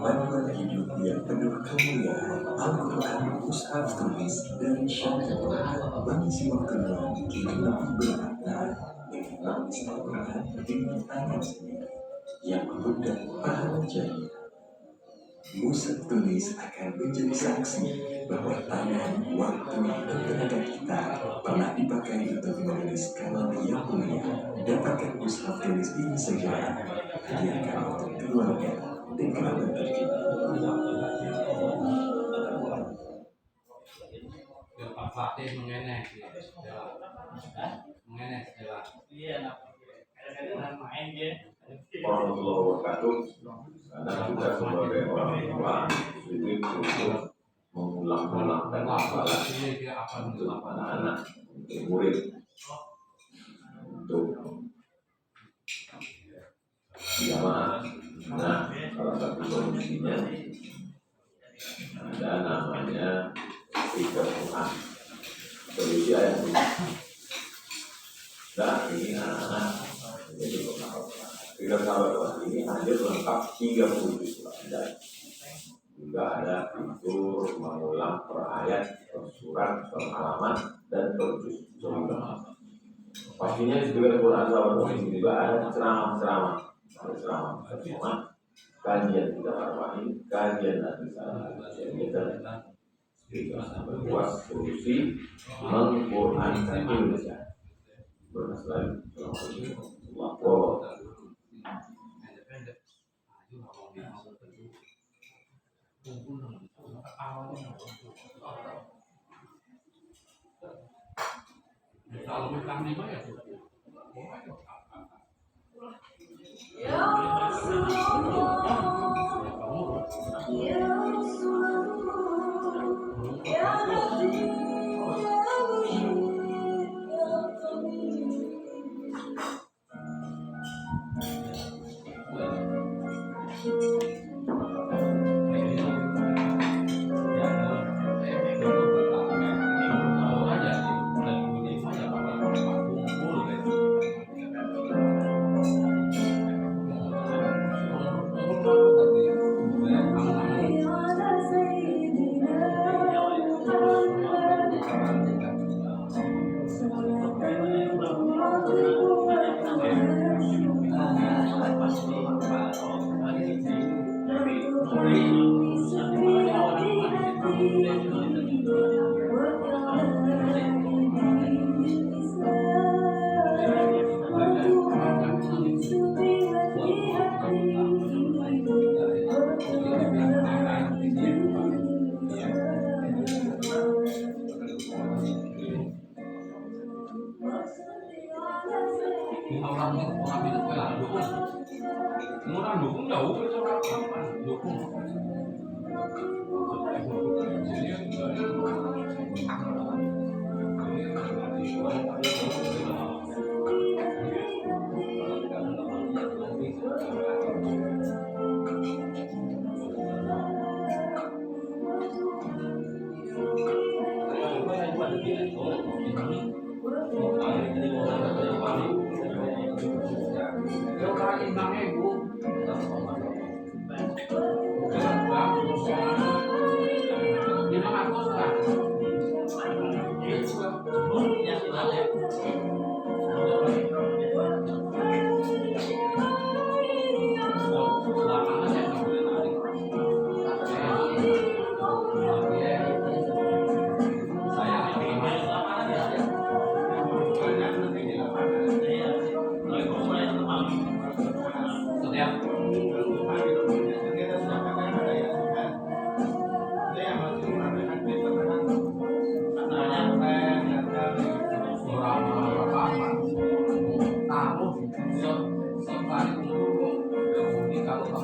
Manual hidup yang penuh kemuliaan Al-Quran Mushaf tulis dari syariat mengisi waktu luang kini lebih bermakna dengan lapis Al-Quran dengan tangan sendiri yang membedah pahala jariah. Mushaf tulis akan menjadi saksi bahwa tangan, waktu, dan tenaga kita pernah dipakai untuk menulis kalam yang mulia. Dapatkan mushaf tulis ini segera, hadiahkan untuk keluarga dan kerabat tercinta. Pak Fatih mengenai warahmatullahi wabarakatuh. Karena juga sebagai orang tua ini untuk mengulang-ulangkan hafalan untuk anak-anak, untuk murid, untuk jamaah. Nah, salah satu solusinya ada namanya Tiga sahabat ini hadir lengkap 30 surat. Juga ada fitur mengulang per ayat, per surat, per halaman, dan per juz. Pastinya di sebagian Quran sahabat ini juga ada ceramah-ceramah. Ada ceramah-ceramah, kajian kita Ar-Rahim, kajian Nabi Sallallahu buat solusi mengqurankan Indonesia. Bernaslai, Kalau kami ya. Orang dukung jauh ke dukung. Kita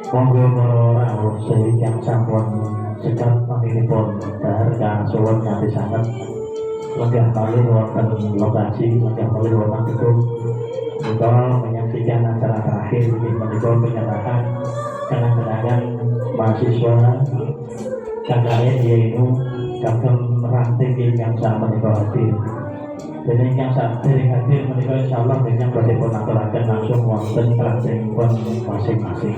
Monggo para rawuh ingkang sampun cekap paminipun dahar kang suwun nganti sanget lenggah malih wonten lokasi lenggah malih wonten gedung kita menyaksikan acara terakhir di menika penyerahan kenang-kenangan mahasiswa KKN yaitu kagem ranting ingkang samenika hadir. Dan ingkang sadherek hadir menika insyaallah ingkang badhe pun aturaken langsung wonten rantingipun masing-masing.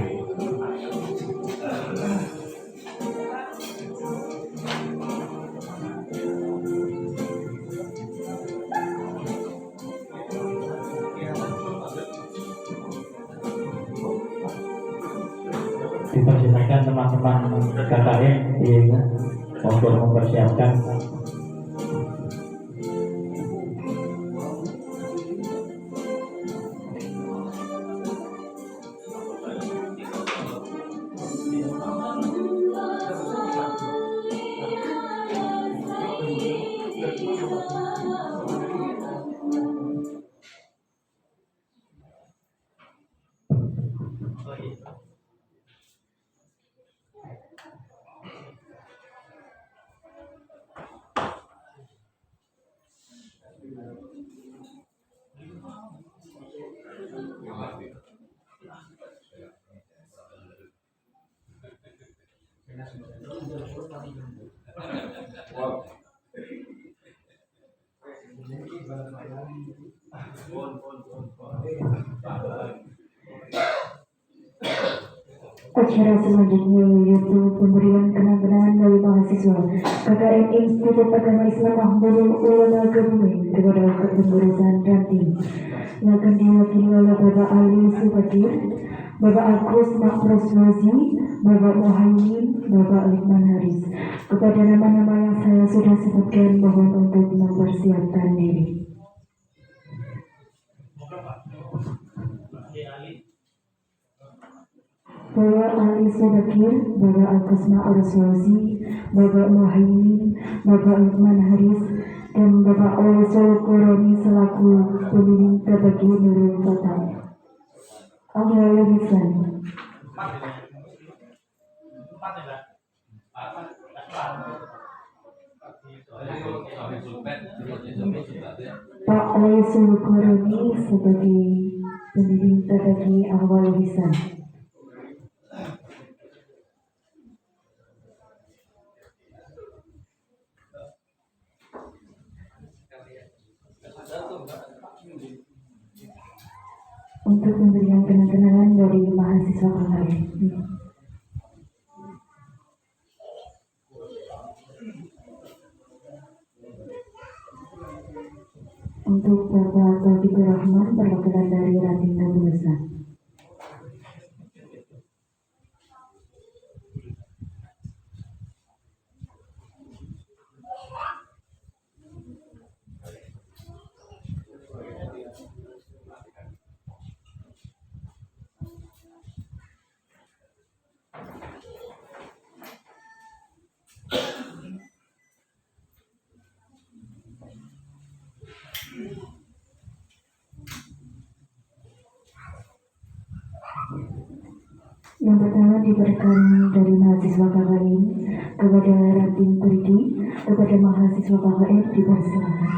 Dipersilakan teman-teman KKN untuk mempersiapkan Acara selanjutnya yaitu pemberian kenang-kenangan dari mahasiswa KKN Institut Agama Islam Mahmudul Ulama Kebumen kepada kepengurusan Ranting yang akan diwakili oleh Bapak Ali Subakir, Bapak Agus Makroswazi, Bapak Muhaimin, Bapak Lukman Haris. Kepada nama-nama yang saya sudah sebutkan, mohon untuk mempersiapkan diri. Bapak Ali Subakir, Bapak Agus Makroswazi, Bapak Muhaimin, Bapak Lukman Haris, dan Bapak Osul Koroni selaku pemimpin terbagi Nurul Fatah. Allah Lisan. Pak Laisul Quruni sebagai pembimbing bagi awal lisan. Untuk pemberian kenang-kenangan dari mahasiswa KKN. Untuk Bapak Taufikur Rahman, perwakilan dari Ranting Tabusan. Yang pertama diberikan dari mahasiswa KKN kepada Ranting Perigi, kepada mahasiswa KKN dipersilakan.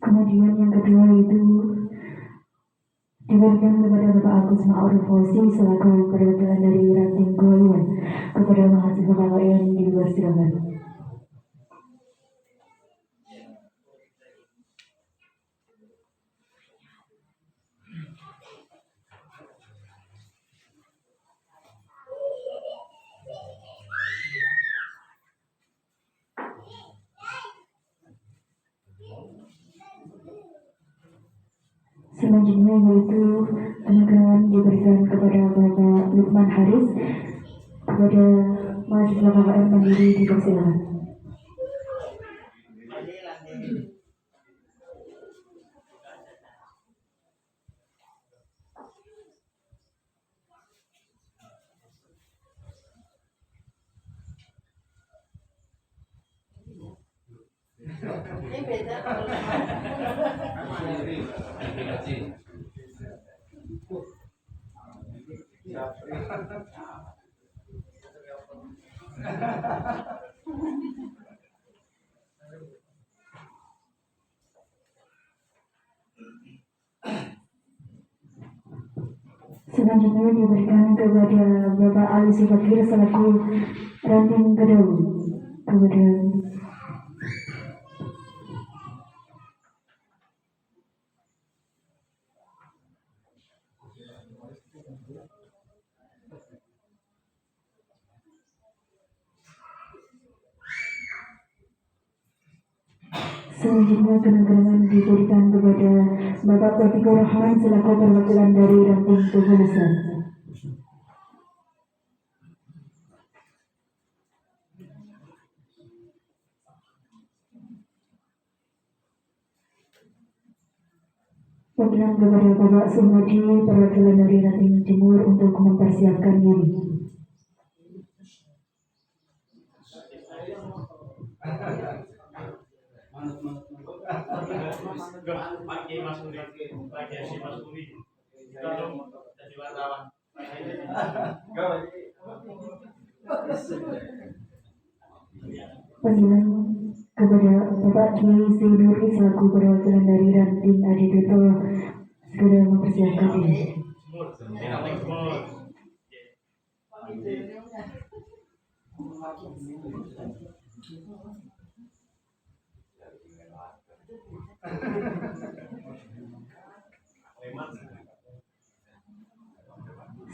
Kemudian yang kedua itu diberikan kepada Bapak Agus Ma'ruf Hosi selaku perwakilan dari Ranting Goyuan, kepada mahasiswa KKN dipersilakan. Selanjutnya yaitu kenang-kenangan diberikan kepada Bapak Lukman Haris, kepada mahasiswa KKN Mandiri dipersilakan. Selanjutnya diberikan kepada Bapak Ali Subakir selaku Ranting Kedau, kepada selanjutnya kenang-kenangan diberikan kepada Bapak Taufikur Rahman selaku perwakilan dari Ranting Tabusan. Pemilihan kepada Bapak Sumadi perwakilan dari Ranting Timur untuk mempersiapkan diri. Pemilihan kepada Bapak Kiai Siduri selaku perwakilan dari Ranting Aditito segera mempersiapkan diri.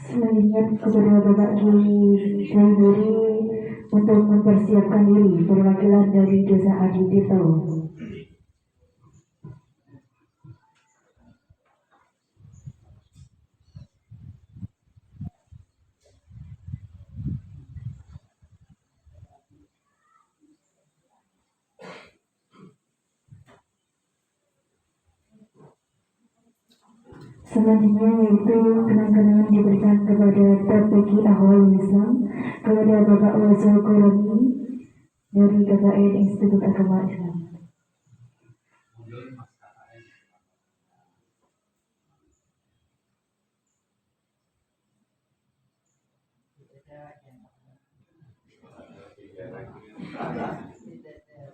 Selanjutnya kepada Bapak Kiai Siduri untuk mempersiapkan diri perwakilan dari Desa Aditito. Selanjutnya yaitu kenang-kenangan diberikan kepada Bagi Ahwal Islam, kepada Bapak Wazal Qurani dari KKN Institut Agama Islam.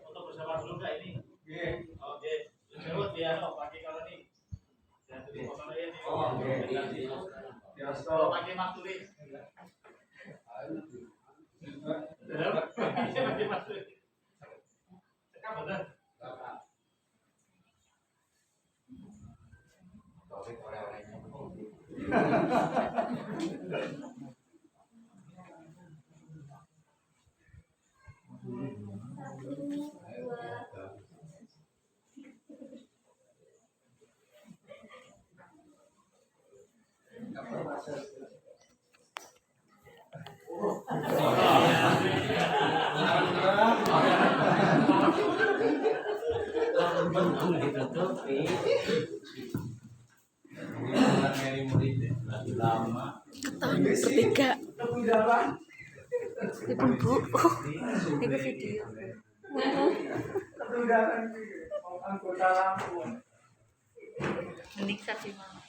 Untuk bersama dulu nggak ini? Oke. Jawab ya, pakai kalau ini. Dan tulis fotonya ini. Oke. Kalau pakai mas tulis. Pakai mas tulis. Cekap bener. Tahun ketiga ibu itu video menikah sih mama.